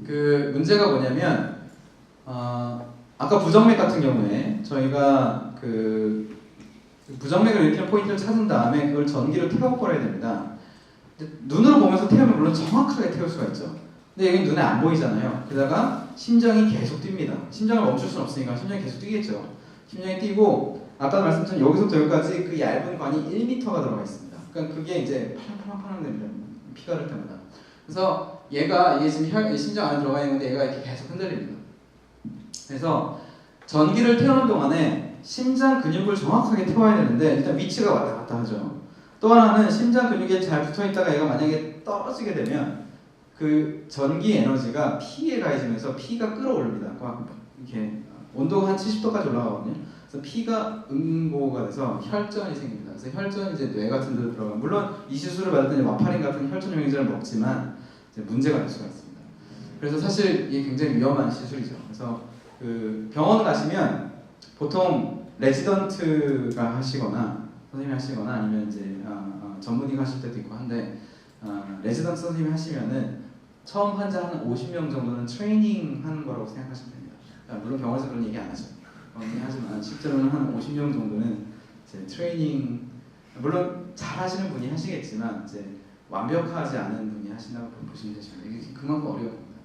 그 문제가 뭐냐면 아까 부정맥 같은 경우에 저희가 그 부정맥을 일으키는 포인트를 찾은 다음에 그걸 전기로 태워버려야 됩니다. 눈으로 보면서 태우면 물론 정확하게 태울 수가 있죠. 근데 여기 눈에 안 보이잖아요. 게다가 심장이 계속 뜁니다. 심장을 멈출 수는 없으니까 심장이 계속 뛰겠죠. 심장이 뛰고 아까 말씀드린 여기서부터 여기까지 그 얇은 관이 1m가 들어가 있습니다. 그러니까 그게 이제 파랑파랑 됩니다. 피가 흐를 때마다. 그래서 이게 지금 심장 안에 들어가 있는데 얘가 이렇게 계속 흔들립니다. 그래서 전기를 태우는 동안에 심장 근육을 정확하게 태워야 되는데 일단 위치가 왔다 갔다 하죠. 또 하나는 심장 근육에 잘 붙어있다가 얘가 만약에 떨어지게 되면 그 전기 에너지가 피에 가해지면서 피가 끌어올립니다. 이렇게 온도가 한 70도까지 올라가거든요. 그래서 피가 응고가 돼서 혈전이 생깁니다. 그래서 혈전이 이제 뇌 같은 데로 들어가. 물론 이 시술을 받을 때 와파린 같은 혈전 용액제를 먹지만 이제 문제가 될 수가 있습니다. 그래서 사실 이게 굉장히 위험한 시술이죠. 그래서 그 병원 가시면 보통 레지던트가 하시거나 선생님이 하시거나 아니면 이제 전문의가 하실 때도 있고 한데 레지던트 선생님이 하시면은 처음 환자 한 50명 정도는 트레이닝 하는 거라고 생각하시면 됩니다. 물론 병원에서 그런 얘기 안 하죠. 하지만 실제로는 한 50명 정도는 이제 트레이닝 물론 잘 하시는 분이 하시겠지만 이제 완벽하지 않은 분이 하신다고 보시면 되십니다. 이게 그만큼 어려운 겁니다.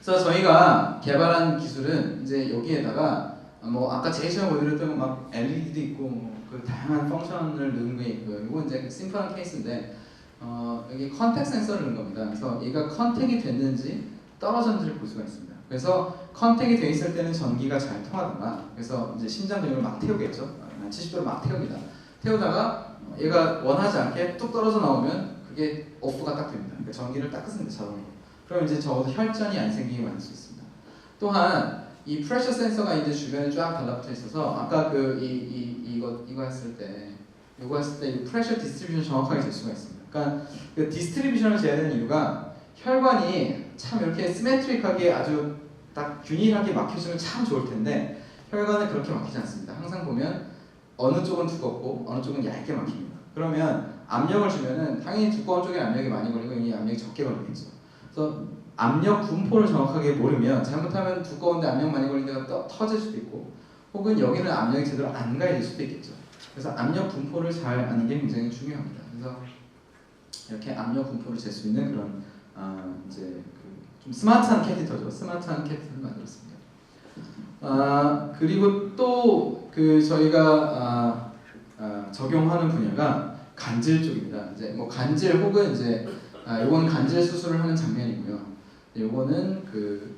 그래서 저희가 개발한 기술은 이제 여기에다가 뭐 아까 제일 처음 보여드렸던 막 LED도 있고 그 다양한 펑션을 넣은 게 있고요. 이건 이제 심플한 케이스인데 여기 컨택 센서를 넣은 겁니다. 그래서 얘가 컨택이 됐는지 떨어졌는지를 볼 수가 있습니다. 그래서 컨택이 돼 있을 때는 전기가 잘 통하다가 그래서 이제 심장 근육을 막 태우겠죠. 70도로 막 태웁니다. 태우다가 얘가 원하지 않게 뚝 떨어져 나오면 그게 오프가 딱 됩니다. 그러니까 전기를 딱 끄습니다. 자동으로. 그럼 이제 적어도 혈전이 안 생기게 만들 수 있습니다. 또한 이 프레셔 센서가 이제 주변에 쫙 달라붙어 있어서 아까 이거 했을 때 이거 했을 때 이 프레셔 디스트리뷰션 정확하게 될 수가 있습니다. 그러니까 그 디스트리뷰션을 재야 되는 이유가 혈관이 참 이렇게 시메트릭하게 아주 딱 균일하게 막혀주면 참 좋을 텐데 혈관은 그렇게 막히지 않습니다. 항상 보면 어느 쪽은 두껍고 어느 쪽은 얇게 막힙니다. 그러면 압력을 주면은 당연히 두꺼운 쪽에 압력이 많이 걸리고 이 압력이 적게 걸리겠죠. 그래서 압력 분포를 정확하게 모르면 잘못하면 두꺼운데 압력 많이 걸린 데가 터질 수도 있고 혹은 여기는 압력이 제대로 안 가해질 수도 있겠죠. 그래서 압력 분포를 잘 아는 게 굉장히 중요합니다. 그래서 이렇게 압력 분포를 잴 수 있는 그런 이제 좀 스마트한 캐디터죠. 스마트한 캐디터를 만들었습니다. 그리고 또 그 저희가 적용하는 분야가 간질 쪽입니다. 이제 뭐 간질 혹은 이제 요건 간질 수술을 하는 장면이고요. 요거는 그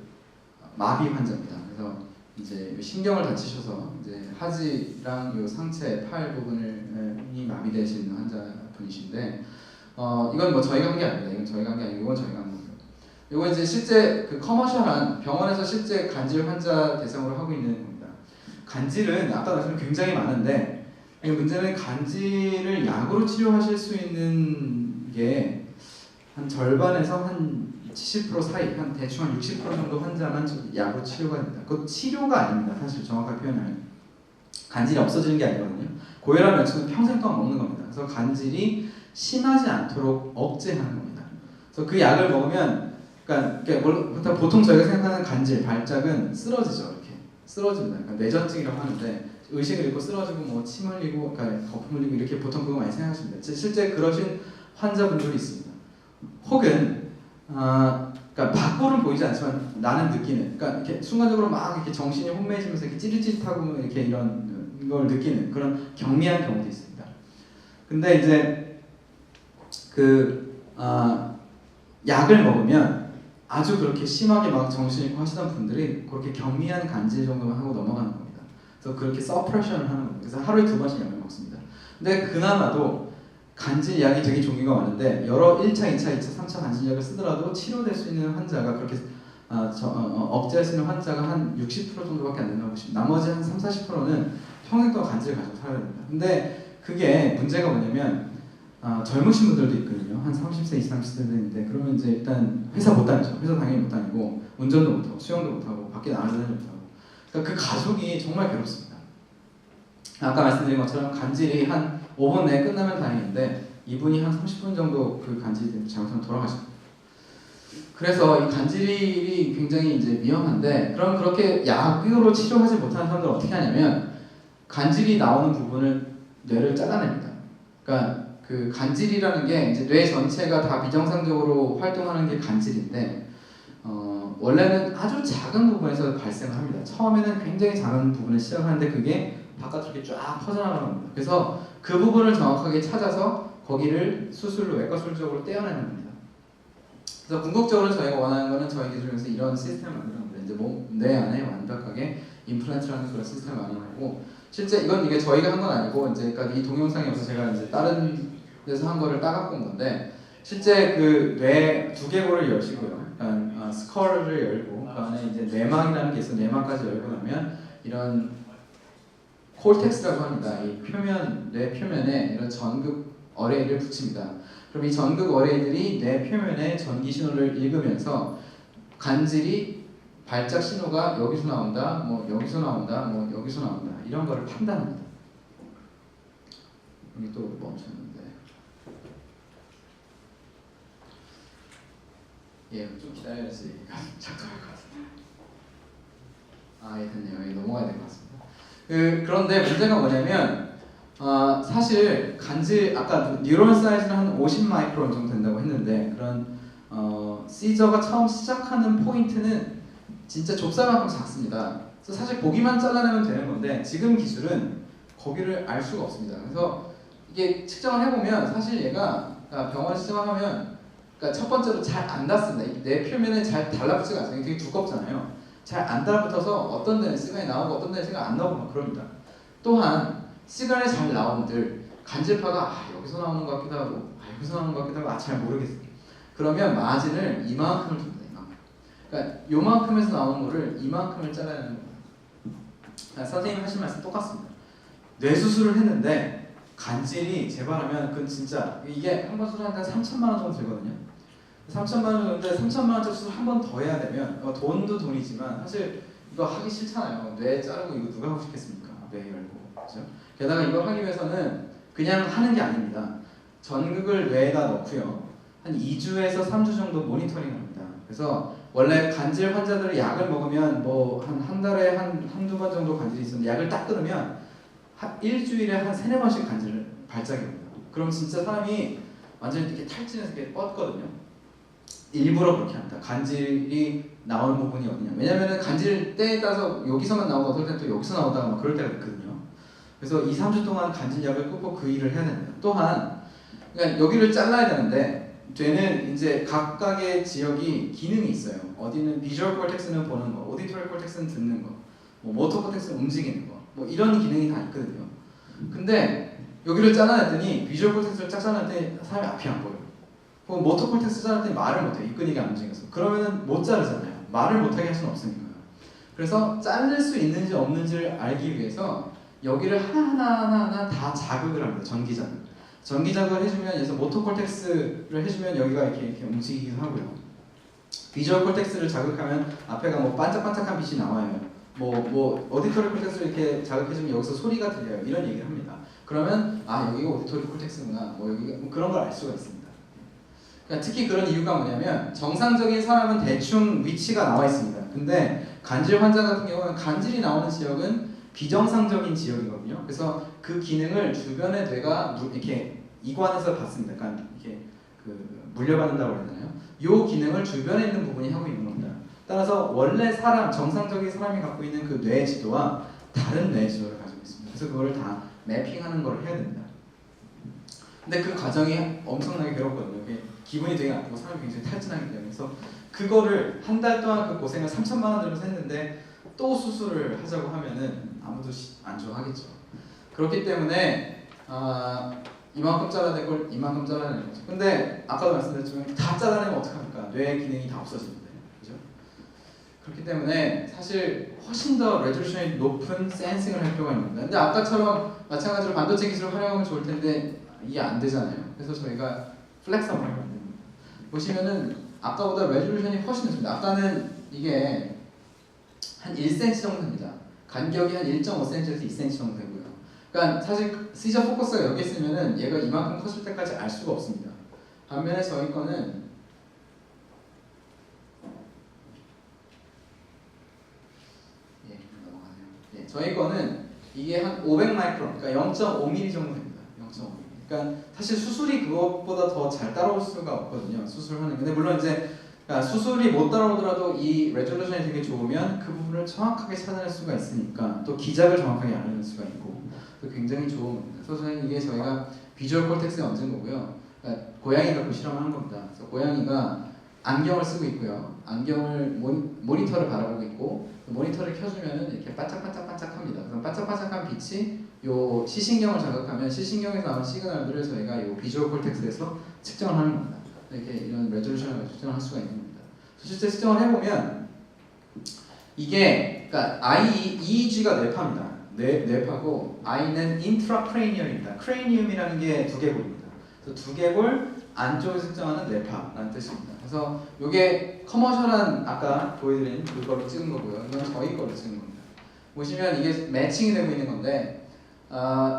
마비 환자입니다. 그래서 이제 신경을 다치셔서 이제 하지랑 요 상체 팔 부분이 마비되신 환자분이신데 이건 뭐 저희가 한 게 아닙니다. 이건 저희가 한 게 아니고 이건 저희가 한 겁니다. 이거 이제 실제 그 커머셜한 병원에서 실제 간질 환자 대상으로 하고 있는 겁니다. 간질은 아까 말씀드린 굉장히 많은데 문제는 간질을 약으로 치료하실 수 있는 게 한 절반에서 한 70% 사이, 한 대충 한 60% 정도 환자만 약으로 치료가 됩니다. 그것 치료가 아닙니다. 사실 정확하게 표현하면 간질이 없어지는 게 아니거든요. 고혈압 약초는 평생 동안 먹는 겁니다. 그래서 간질이 심하지 않도록 억제하는 겁니다. 그래서 그 약을 먹으면, 그러니까 보통 저희가 생각하는 간질, 발작은 쓰러지죠. 이렇게 쓰러집니다. 그러니까 뇌전증이라고 하는데 의식을 잃고 쓰러지고 뭐 침 흘리고, 그러니까 거품 흘리고 이렇게 보통 그거 많이 생각하십니다. 실제 그러신 환자분들이 있습니다. 혹은 그러니까 밖으로는 보이지 않지만 나는 느끼는, 그러니까 이렇게 순간적으로 막 이렇게 정신이 혼미해지면서 이렇게 찌릿찌릿하고 이렇게 이런 걸 느끼는 그런 경미한 경우도 있습니다. 근데 이제 약을 먹으면 아주 그렇게 심하게 막 정신 잃고 하시던 분들이 그렇게 경미한 간질 정도만 하고 넘어가는 겁니다. 그래서 그렇게 서프레션을 하는 겁니다. 그래서 하루에 2번씩 약을 먹습니다. 근데 그나마도 간질 약이 되게 종류가 많은데 여러 1차, 2차, 2차, 3차 간질약을 쓰더라도 치료될 수 있는 환자가 그렇게 억제할 수 있는 환자가 한 60% 정도밖에 안 된다고 보시면 나머지 한 3, 40%는 평생 동안 간질을 가지고 살아야 됩니다. 근데 그게 문제가 뭐냐면 젊으신 분들도 있거든요. 한 30세, 20, 30세인데 그러면 이제 일단 회사 못 다니죠. 회사 당연히 못 다니고 운전도 못 하고 수영도 못 하고 밖에 나가서 다니도 못 하고 그러니까 그 가족이 정말 괴롭습니다. 아까 말씀드린 것처럼 간질이 한 5분 내에 끝나면 다행인데 이분이 한 30분 정도 그 간질이 때문에 잘못하면 돌아가십니다. 그래서 이 간질이 굉장히 이제 위험한데 그럼 그렇게 약으로 치료하지 못하는 사람들은 어떻게 하냐면 간질이 나오는 부분을 뇌를 잘라냅니다. 그러니까 그 간질이라는 게 이제 뇌 전체가 다 비정상적으로 활동하는 게 간질인데 원래는 아주 작은 부분에서 발생을 합니다. 처음에는 굉장히 작은 부분에 시작하는데 그게 바깥으로 이렇게 쫙 퍼져나가는 겁니다. 그래서 그 부분을 정확하게 찾아서 거기를 수술로 외과 수술적으로 떼어내는 겁니다. 그래서 궁극적으로 저희가 원하는 거는 저희 기술에서 이런 시스템을 만드는 겁니다. 이제 뇌 안에 완벽하게 임플란트라는 그런 시스템을 만들고 실제 이게 저희가 한 건 아니고 이제 그러니까 이 동영상이 없어서 제가 이제 다른 데서 한 거를 따갖고 온 건데 실제 그 뇌 두개골을 여시고요. 그러니까 스컬을 열고 그 안에 이제 뇌막이라는 게 있어 뇌막까지 열고 나면 이런 콜텍스라고 합니다. 이 표면 뇌 표면에 이런 전극 어레이를 붙입니다. 그럼 이 전극 어레이들이 뇌 표면의 전기 신호를 읽으면서 간질이 발작 신호가 여기서 나온다, 뭐 여기서 나온다, 뭐 여기서 나온다 이런 거를 판단합니다. 여기 또 멈췄는데, 좀 기다려야지 작동할 것 같은데. 예, 됐네요. 여기 넘어가야 될 것 같습니다. 그런데 문제가 뭐냐면 사실 간질 아까 뉴런 사이즈는 한 50 마이크론 정도 된다고 했는데 그런 시저가 처음 시작하는 포인트는 진짜 좁쌀만큼 작습니다. 그래서 사실 고기만 잘라내면 되는 건데 지금 기술은 거기를 알 수가 없습니다. 그래서 이게 측정을 해보면 사실 얘가 병원에 측정을 하면 그러니까 첫 번째로 잘 안 닿습니다. 내 표면에 잘 달라붙지가 않아요. 되게 두껍잖아요. 잘 안 달라붙어서 어떤 데는 시간이 나오고 어떤 데는 시간이 안 나오고 막 그럽니다. 또한 시간이 잘 나오는들 간질파가 여기서 나오는 것 같기도 하고 여기서 나오는 것 같기도 하고 잘 모르겠어요. 그러면 마진을 이만큼을 줍니다. 이만큼. 그러니까 요만큼에서 나오는 거를 이만큼을 잘라내는 겁니다. 선생님 하신 말씀 똑같습니다. 뇌수술을 했는데 간질이 재발하면 그건 진짜 이게 한 번 수술하는데 3천만 원 정도 들거든요. 3천만 원 정도인데 3천만 원짜리 수술 한 번 더 해야 되면 돈도 돈이지만 사실 이거 하기 싫잖아요. 뇌 자르고 이거 누가 하고 싶겠습니까? 뇌 열고 그렇죠? 게다가 이걸 하기 위해서는 그냥 하는 게 아닙니다. 전극을 뇌에다 넣고요. 한 2주에서 3주 정도 모니터링합니다. 그래서 원래 간질 환자들이 약을 먹으면 뭐 한 달에 한두 번 정도 간질이 있었는데 약을 딱 끊으면 일주일에 한 3-4번씩 간질을 발작이 옵니다. 그럼 진짜 사람이 완전히 이렇게 탈진해서 이렇게 뻗거든요. 일부러 그렇게 합니다. 간질이 나오는 부분이 어디냐. 왜냐면은 간질 때에 따라서 여기서만 나오고 어떨 때는 또 여기서 나오다가 막 그럴 때가 있거든요. 그래서 2, 3주 동안 간질약을 꾹꾹 그 일을 해야 됩니다. 또한 그러니까 여기를 잘라야 되는데 뇌는 이제 각각의 지역이 기능이 있어요. 어디는 비주얼 콜텍스는 보는 거, 오디토리 콜텍스는 듣는 거, 뭐 모터 콜텍스는 움직이는 거, 뭐 이런 기능이 다 있거든요. 근데 여기를 잘라냈더니 비주얼 콜텍스를 쫙 잘라냈더니 사람이 앞이 안 보여요. 혹은 모터 콜텍스 잘랐더니 말을 못해. 입근이가 안 움직여서. 그러면은 못 자르잖아요. 말을 못하게 할 수는 없으니까요. 그래서 자를 수 있는지 없는지를 알기 위해서 여기를 하나하나 다 자극을 합니다. 전기 자극. 전기 자극을 해주면 그래서 모터 콜텍스를 해주면 여기가 이렇게 움직이기도 하고요. 비주얼 콜텍스를 자극하면 앞에가 뭐 반짝반짝한 빛이 나와요. 뭐 오디토리 콜텍스를 이렇게 자극해주면 여기서 소리가 들려요. 이런 얘기를 합니다. 그러면 아 여기가 오디토리 콜텍스구나. 뭐 여기가 뭐 그런 걸 알 수가 있습니다. 그러니까 특히 그런 이유가 뭐냐면 정상적인 사람은 대충 위치가 나와 있습니다. 근데 간질 환자 같은 경우는 간질이 나오는 지역은 비정상적인 지역이거든요. 그래서 그 기능을 주변의 뇌가 이렇게 이관해서 받습니다. 그러니까 이렇게 그 물려받는다고 해야 되나요? 이 기능을 주변에 있는 부분이 하고 있는 겁니다. 따라서 원래 사람 정상적인 사람이 갖고 있는 그 뇌 지도와 다른 뇌 지도를 가지고 있습니다. 그래서 그거를 다 매핑하는 걸 해야 됩니다. 근데 그 과정이 엄청나게 괴롭거든요. 기분이 되게 나쁘고 사람이 굉장히 탈진하기 때문에. 그래서 그거를 한 달 동안 그 고생을 3천만 원 들여서 했는데 또 수술을 하자고 하면은 아무도 안 좋아하겠죠. 그렇기 때문에 이만큼 잘라낼 걸 이만큼 잘라내는 거죠. 근데 아까도 말씀드렸지만 다 잘라내면 어떡합니까? 뇌 기능이 다 없어지는데, 그죠? 그렇기 때문에 사실 훨씬 더 레졸루션이 높은 센싱을 할 필요가 있는 겁니다. 근데 아까처럼 마찬가지로 반도체 기술을 활용하면 좋을 텐데 이게 안 되잖아요. 그래서 저희가 플렉서블 하면 안 됩니다. 보시면은 아까보다 레졸루션이 훨씬 높습니다. 아까는 이게 한 1cm 정도 됩니다. 간격이 한 1.5cm에서 2cm 정도 되고요. 그러니까 사실 시저 포커스가 여기 있으면은 얘가 이만큼 컸을 때까지 알 수가 없습니다. 반면에 저희 거는 넘어가네요. 저희 거는 이게 한 500 마이크론, 그러니까 0.5mm 정도 됩니다. 0.5mm. 그러니까 사실 수술이 그것보다 더 잘 따라올 수가 없거든요. 수술하는. 근데 물론 이제 그러니까 수술이 못 따라오더라도 이 레졸루션이 되게 좋으면 그 부분을 정확하게 찾아낼 수가 있으니까 또 기작을 정확하게 알아낼 수가 있고 또 굉장히 좋은 겁니다. 그래서 이게 저희가 비주얼 콜텍스에 얹은 거고요. 그러니까 고양이 갖고 실험을 한 겁니다. 그래서 고양이가 안경을 쓰고 있고요. 안경을 모니터를 바라보고 있고 모니터를 켜주면은 이렇게 반짝반짝반짝합니다. 그래서 반짝반짝한 빛이 요 시신경을 자극하면 시신경에서 나오는 시그널들을 저희가 요 비주얼 콜텍스에서 측정을 하는 겁니다. 이렇게 이런 레졸루션을 측정을 할 수가 있는 겁니다. 실제 측정을 해보면 이게 그러니까 EEG가 뇌파입니다. 뇌파고 I는 인트라크레니얼입니다. 크레니움이라는 게 두개골입니다. 그래서 두개골 안쪽에서 측정하는 뇌파라는 뜻입니다. 그래서 이게 커머셜한 아까 보여드린 그걸로 찍은 거고요. 이건 저희 걸로 찍은 겁니다. 보시면 이게 매칭이 되고 있는 건데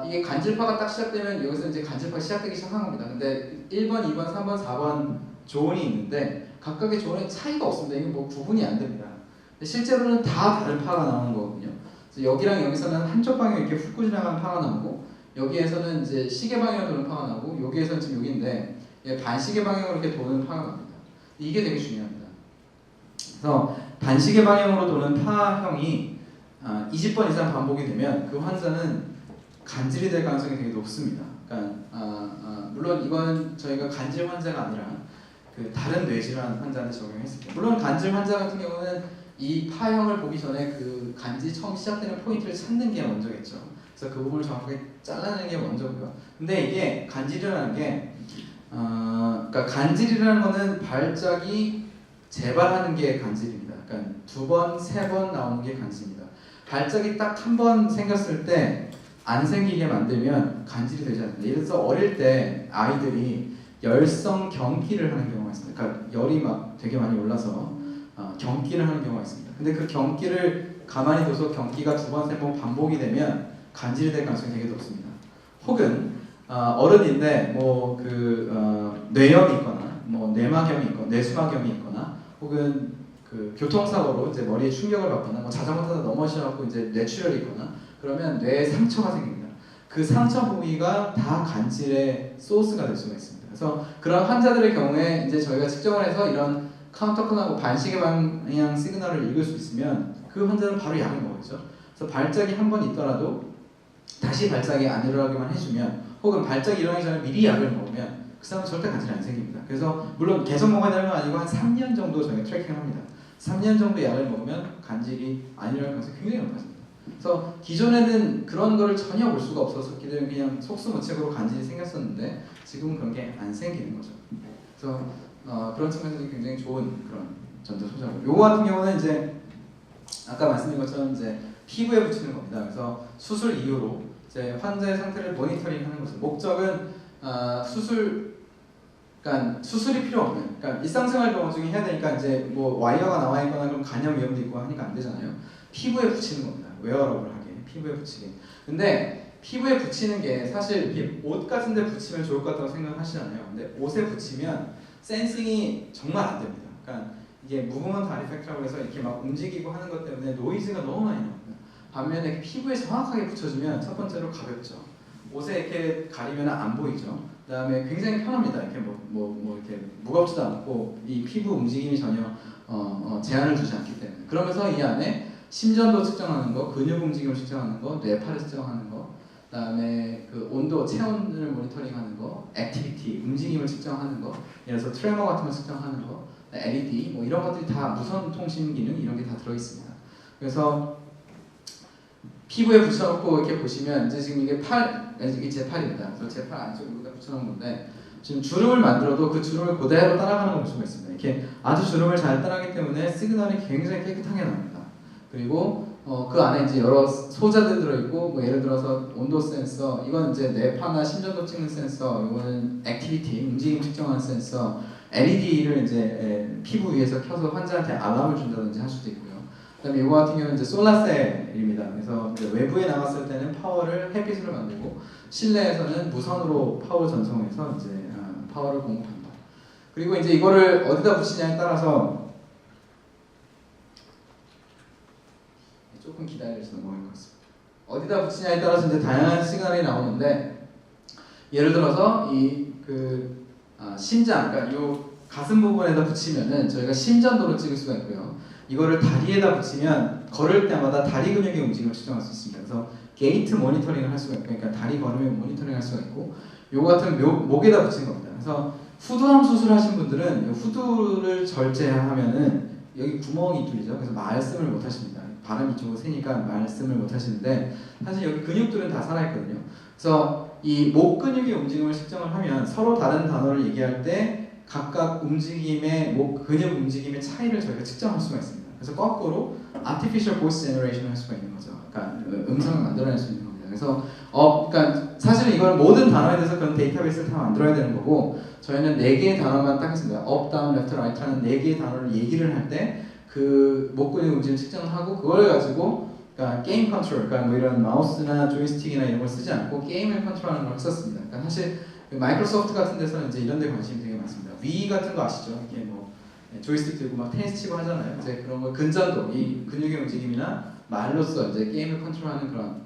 이게 간질파가 딱 시작되면 여기서 이제 간질파가 시작되기 시작한 겁니다. 근데 1번, 2번, 3번, 4번 조언이 있는데 각각의 조언이 차이가 없습니다. 이게 뭐 구분이 안 됩니다. 근데 실제로는 다 다른 파가 나오는 거거든요. 그래서 여기랑 여기서는 한쪽 방향 이렇게 훑고 지나가는 파가 나오고 여기에서는 이제 시계 방향으로 도는 파가 나오고 여기에서는 지금 여기인데 반시계 방향으로 이렇게 도는 파가 나옵니다. 이게 되게 중요합니다. 그래서 반시계 방향으로 도는 파형이 20번 이상 반복이 되면 그 환자는 간질이 될 가능성이 되게 높습니다. 그러니까 물론 이건 저희가 간질 환자가 아니라 그 다른 뇌질환 환자한테 적용했을 때, 물론 간질 환자 같은 경우는 이 파형을 보기 전에 그 간질 처음 시작되는 포인트를 찾는 게 먼저겠죠. 그래서 그 부분을 정확하게 잘라내는 게 먼저고요. 근데 이게 간질이라는 게 그러니까 간질이라는 거는 발작이 재발하는 게 간질입니다. 그러니까 2번, 3번 나오는 게 간질입니다. 발작이 딱 한 번 생겼을 때 안 생기게 만들면 간질이 되지 않습니다. 예를 들어서 어릴 때 아이들이 열성 경기를 하는 경우가 있습니다. 그러니까 열이 막 되게 많이 올라서 경기를 하는 경우가 있습니다. 근데 그 경기를 가만히 둬서 경기가 2번, 3번 반복이 되면 간질이 될 가능성이 되게 높습니다. 혹은 어른인데 뭐 뇌염이 있거나 뭐 뇌막염이 있거나 뇌수막염이 있거나 혹은 그 교통사고로 이제 머리에 충격을 받거나 뭐 자전거 타다 넘어지셔서 이제 뇌출혈이 있거나 그러면 뇌에 상처가 생깁니다. 그 상처 부위가 다 간질의 소스가 될 수가 있습니다. 그래서 그런 환자들의 경우에 이제 저희가 측정을 해서 이런 카운터컨하고 반시계 방향 시그널을 읽을 수 있으면 그 환자는 바로 약을 먹었죠. 그래서 발작이 한 번 있더라도 다시 발작이 안 일어나게만 해주면, 혹은 발작이 일어나기 전에 미리 약을 먹으면 그 사람은 절대 간질이 안 생깁니다. 그래서 물론 계속 먹어야 되는 건 아니고 한 3년 정도 저희가 트래킹을 합니다. 3년 정도 약을 먹으면 간질이 안 일어날 가능성이 굉장히 높아집니다. 그래서 기존에는 그런 거를 전혀 볼 수가 없었기 때문에 그냥 속수무책으로 간질이 생겼었는데 지금은 그런 게 안 생기는 거죠. 그래서 그런 측면에서 굉장히 좋은 그런 전자소자고, 요거 같은 경우는 이제 아까 말씀드린 것처럼 이제 피부에 붙이는 겁니다. 그래서 수술 이후로 이제 환자의 상태를 모니터링하는 거죠. 목적은 그러니까 수술이 필요 없는, 그러니까 일상생활 경험 중에 해야 되니까 이제 뭐 와이어가 나와 있거나 그럼 간염 위험도 있고 하니까 안 되잖아요. 피부에 붙이는 겁니다. 웨어러블하게 피부에 붙이게. 근데 피부에 붙이는 게 사실 이렇게 옷 같은 데 붙이면 좋을 것 같다고 생각하시잖아요. 근데 옷에 붙이면 센싱이 정말 안 됩니다. 그러니까 이게 무브먼트 아티팩트라고 해서 이렇게 막 움직이고 하는 것 때문에 노이즈가 너무 많이 나옵니다. 반면에 피부에 정확하게 붙여주면 첫 번째로 가볍죠. 옷에 이렇게 가리면 안 보이죠. 그다음에 굉장히 편합니다. 이렇게 뭐 이렇게 무겁지도 않고 이 피부 움직임이 전혀 제한을 두지 않기 때문에. 그러면서 이 안에 심전도 측정하는 거, 근육 움직임을 측정하는 거, 뇌파를 측정하는 거, 그다음에 그 온도, 체온을 모니터링하는 거, 액티비티, 움직임을 측정하는 거, 예를 들어서 트레머 같은 거 측정하는 거, LED 뭐 이런 것들이 다 무선 통신 기능 이런 게 다 들어 있습니다. 그래서 피부에 붙여놓고 이렇게 보시면 이제 지금 이게 이게 제 팔입니다. 그래서 제 팔 안쪽에 붙여놓은 건데 지금 주름을 만들어도 그 주름을 그대로 따라가는 걸 볼 수가 있습니다. 이렇게 아주 주름을 잘 따라가기 때문에 시그널이 굉장히 깨끗하게 나옵니다. 그리고 그 안에 이제 여러 소자들 들어있고, 뭐 예를 들어서 온도 센서, 이건 이제 뇌파나 심전도 찍는 센서, 이거는 액티비티, 움직임 측정하는 센서, LED를 이제 피부 위에서 켜서 환자한테 알람을 준다든지 할 수도 있고요. 그다음에 이거 같은 경우는 이제 솔라셀입니다. 그래서 이제 외부에 나갔을 때는 파워를 햇빛으로 만들고 실내에서는 무선으로 파워 전송해서 이제 파워를 공급한다. 그리고 이제 이거를 어디다 붙이냐에 따라서 조금 기다려서 넘어갈 것 같습니다. 어디다 붙이냐에 따라서 이제 다양한 시그널이 나오는데, 예를 들어서 심장, 그러니까 요 가슴 부분에다 붙이면은 저희가 심전도를 찍을 수가 있고요. 이거를 다리에다 붙이면 걸을 때마다 다리 근육의 움직임을 측정할 수 있습니다. 그래서 게이트 모니터링을 할 수가 있고, 그러니까 다리 걸음을 모니터링할 수가 있고, 요거 같은 목에다 붙인 겁니다. 그래서 후두암 수술하신 분들은 후두를 절제하면은 여기 구멍이 뚫리죠. 그래서 말씀을 못 하십니다. 바람이 이쪽으로 새니까 말씀을 못 하시는데 사실 여기 근육들은 다 살아있거든요. 그래서 이 목 근육의 움직임을 측정을 하면 서로 다른 단어를 얘기할 때 각각 움직임의 목 근육 움직임의 차이를 저희가 측정할 수가 있습니다. 그래서 거꾸로 artificial voice generation 할 수가 있는 거죠. 그러니까 음성을 만들어낼 수 있는 겁니다. 그래서 그러니까 사실은 이걸 모든 단어에 대해서 그런 데이터베이스를 다 만들어야 되는 거고, 저희는 4개의 단어만 딱 했습니다. up, down, left, right라는 4개의 단어를 얘기를 할 때 그 목근육 움직임 측정을 하고, 그걸 가지고 그러니까 게임 컨트롤, 그러니까 뭐 이런 마우스나 조이스틱이나 이런 걸 쓰지 않고 게임을 컨트롤하는 걸 썼습니다. 그러니까 사실 마이크로소프트 같은 데서는 이제 이런 데 관심이 되게 많습니다. 위 같은 거 아시죠? 이게 뭐 조이스틱 들고 막 테니스 치고 하잖아요. 이제 그런 거 근전도, 이 근육의 움직임이나 말로써 이제 게임을 컨트롤하는 그런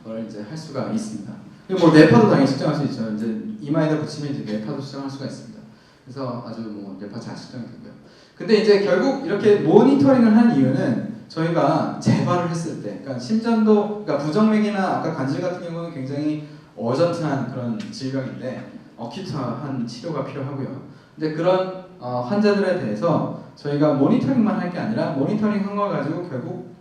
걸 이제 할 수가 있습니다. 그리고 뭐 뇌파도 당연히 측정할 수 있죠. 이제 이마에다 붙이면 이제 뇌파도 측정할 수가 있습니다. 그래서 아주 뭐 뇌파 잘 측정이 되고요. 근데 이제 결국 이렇게 모니터링을 한 이유는 저희가 재발을 했을 때, 그러니까 심전도, 그러니까 부정맥이나 아까 간질 같은 경우는 굉장히 어전트한 그런 질병인데 어큐트한 치료가 필요하고요. 근데 그런 환자들에 대해서 저희가 모니터링만 할 게 아니라 모니터링 한 걸 가지고 결국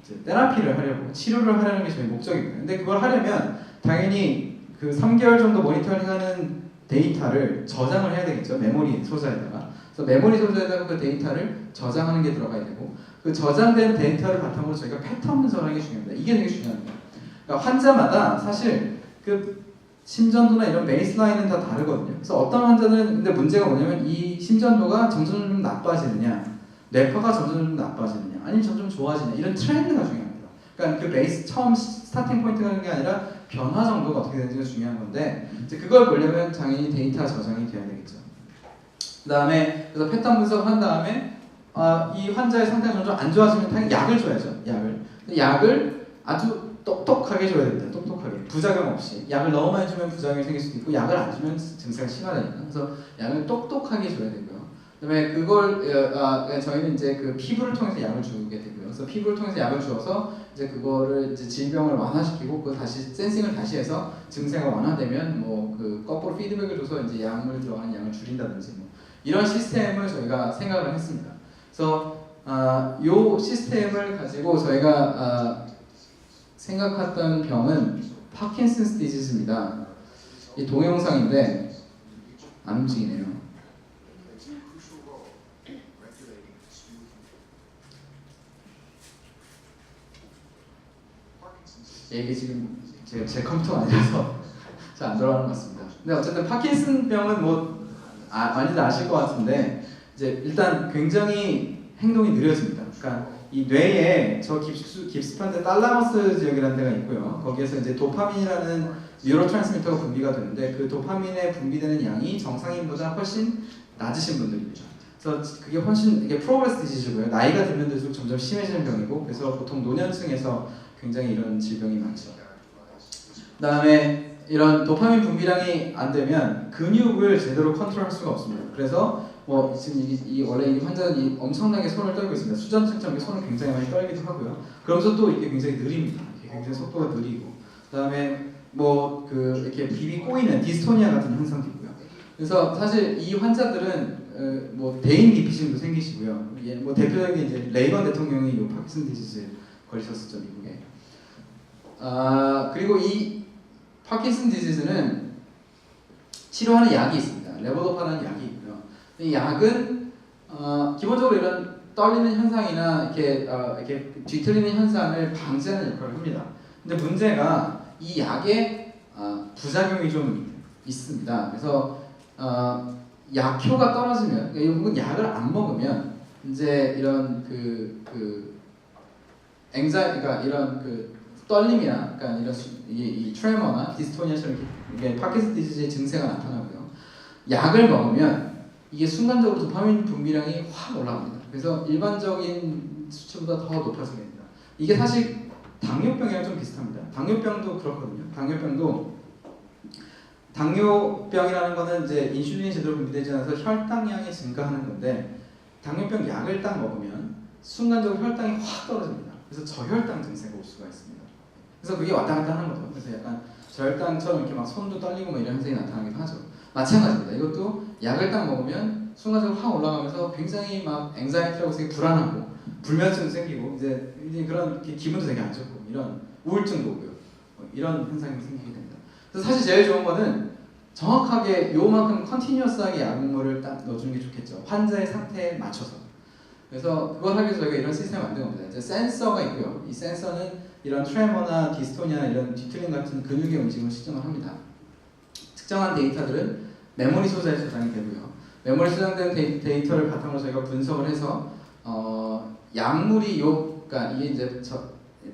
이제 테라피를 하려고, 치료를 하려는 게 저희 목적입니다. 근데 그걸 하려면 당연히 그 3개월 정도 모니터링하는 데이터를 저장을 해야 되겠죠. 메모리 소자에다가. 그래서 메모리 소자에다가 그 데이터를 저장하는 게 들어가야 되고, 그 저장된 데이터를 바탕으로 저희가 패턴 분석을 하는 게 중요합니다. 이게 되게 중요합니다. 그러니까 환자마다 사실 그 심전도나 이런 베이스라인은 다 다르거든요. 그래서 어떤 환자는, 근데 문제가 뭐냐면 이 심전도가 점점 좀 나빠지느냐, 뇌파가 점점 좀 나빠지느냐, 아니면 점점 좋아지느냐, 이런 트렌드가 중요합니다. 그러니까 그 베이스 처음 스타팅 포인트가 하는 게 아니라 변화 정도가 어떻게 되는지가 중요한 건데, 이제 그걸 보려면 당연히 데이터 저장이 돼야 되겠죠. 그 다음에 그래서 패턴 분석을 한 다음에 이 환자의 상태가 점점 안 좋아지면 당연히 약을 줘야죠. 약을 아주 똑똑하게 줘야 됩니다. 똑똑하게 부작용 없이. 약을 너무 많이 주면 부작용이 생길 수도 있고 약을 안 주면 증세가 심하다니까. 그래서 약을 똑똑하게 줘야 되고요. 그다음에 그걸 저희는 이제 그 피부를 통해서 약을 주게 되고요. 그래서 피부를 통해서 약을 주어서 이제 그거를 이제 질병을 완화시키고 그 다시 센싱을 다시 해서 증세가 완화되면 뭐 그 거꾸로 피드백을 줘서 이제 약물 들어가는 양을 줄인다든지 뭐 이런 시스템을 저희가 생각을 했습니다. 그래서 요 시스템을 가지고 저희가 생각했던 병은 파킨슨스 디지즈입니다. 이 동영상인데 안 움직이네요. 이게 지금 제 컴퓨터가 아니라서 잘 안 돌아가는 것 같습니다. 근데 어쨌든 파킨슨 병은 뭐 많이들 아실 것 같은데 이제 일단 굉장히 행동이 느려집니다. 그러니까 이 뇌에 저 깁스판드 탈라머스 지역이라는 데가 있고요. 거기에서 이제 도파민이라는 뉴로트랜스미터가 분비가 되는데 그 도파민에 분비되는 양이 정상인보다 훨씬 낮으신 분들입니다. 그래서 그게 훨씬 이게 프로그레스 디지즈고요. 나이가 들면 들수록 점점 심해지는 병이고 그래서 보통 노년층에서 굉장히 이런 질병이 많죠. 그다음에 이런 도파민 분비량이 안 되면 근육을 제대로 컨트롤할 수가 없습니다. 그래서 뭐 지금 원래 이 환자는 엄청나게 손을 떨고 있습니다. 수전증처럼 손을 굉장히 많이 떨기도 하고요. 그러면서 또 이게 굉장히 느립니다. 이게 굉장히 속도가 느리고 그다음에 뭐 그 이렇게 비비 꼬이는 디스토니아 같은 현상도 있고요. 그래서 사실 이 환자들은 뭐 대인 기피증도 생기시고요. 뭐 대표적인 이제 레이건 대통령이 이 파킨슨 디지즈 걸리셨었죠, 미국에. 그리고 이 파킨슨 디지즈는 치료하는 약이 있습니다. 레보도파라는 약이 있고요. 이 약은 기본적으로 이런 떨리는 현상이나 이렇게 뒤틀리는 현상을 방지하는 역할을 합니다. 근데 문제가 이 약에 부작용이 좀 있습니다. 그래서 약효가 떨어지면, 혹은 약을 안 먹으면 이제 이런 그러니까 이런 그 떨림이나 그러니까 이런 이 트레머나 디스토니아처럼 이게 파킨슨 디지즈의 증세가 나타나고요. 약을 먹으면 이게 순간적으로 도파민 분비량이 확 올라갑니다. 그래서 일반적인 수치보다 더 높아지게 됩니다. 이게 사실 당뇨병이랑 좀 비슷합니다. 당뇨병도 그렇거든요. 당뇨병이라는 거는 이제 인슐린이 제대로 분비되지 않아서 혈당량이 증가하는 건데 당뇨병 약을 딱 먹으면 순간적으로 혈당이 확 떨어집니다. 그래서 저혈당 증세가 올 수가 있습니다. 그래서 그게 왔다 갔다 하는 거죠. 그래서 약간 저혈당처럼 이렇게 막 손도 떨리고 뭐 이런 현상이 나타나기도 하죠. 마찬가지입니다. 이것도 약을 딱 먹으면 순간적으로 확 올라가면서 굉장히 막 앵자이티라고 되게 불안하고 불면증도 생기고 이제 그런 기분도 되게 안 좋고 이런 우울증도 오고요. 이런 현상이 생기게 됩니다. 그래서 사실 제일 좋은 거는 정확하게 요만큼 컨티뉴어스하게 약물을 딱 넣어주는 게 좋겠죠. 환자의 상태에 맞춰서. 그래서 그걸 하기 위해서 저희가 이런 시스템을 만든 겁니다. 이제 센서가 있고요. 이 센서는 이런 트레머나 디스토니아 이런 뒤틀림 같은 근육의 움직임을 측정을 합니다. 측정한 데이터들은 메모리 소자에 저장이 되고요. 메모리 저장된 데이터를 바탕으로 저희가 분석을 해서 약물이 그러니까 이게 이제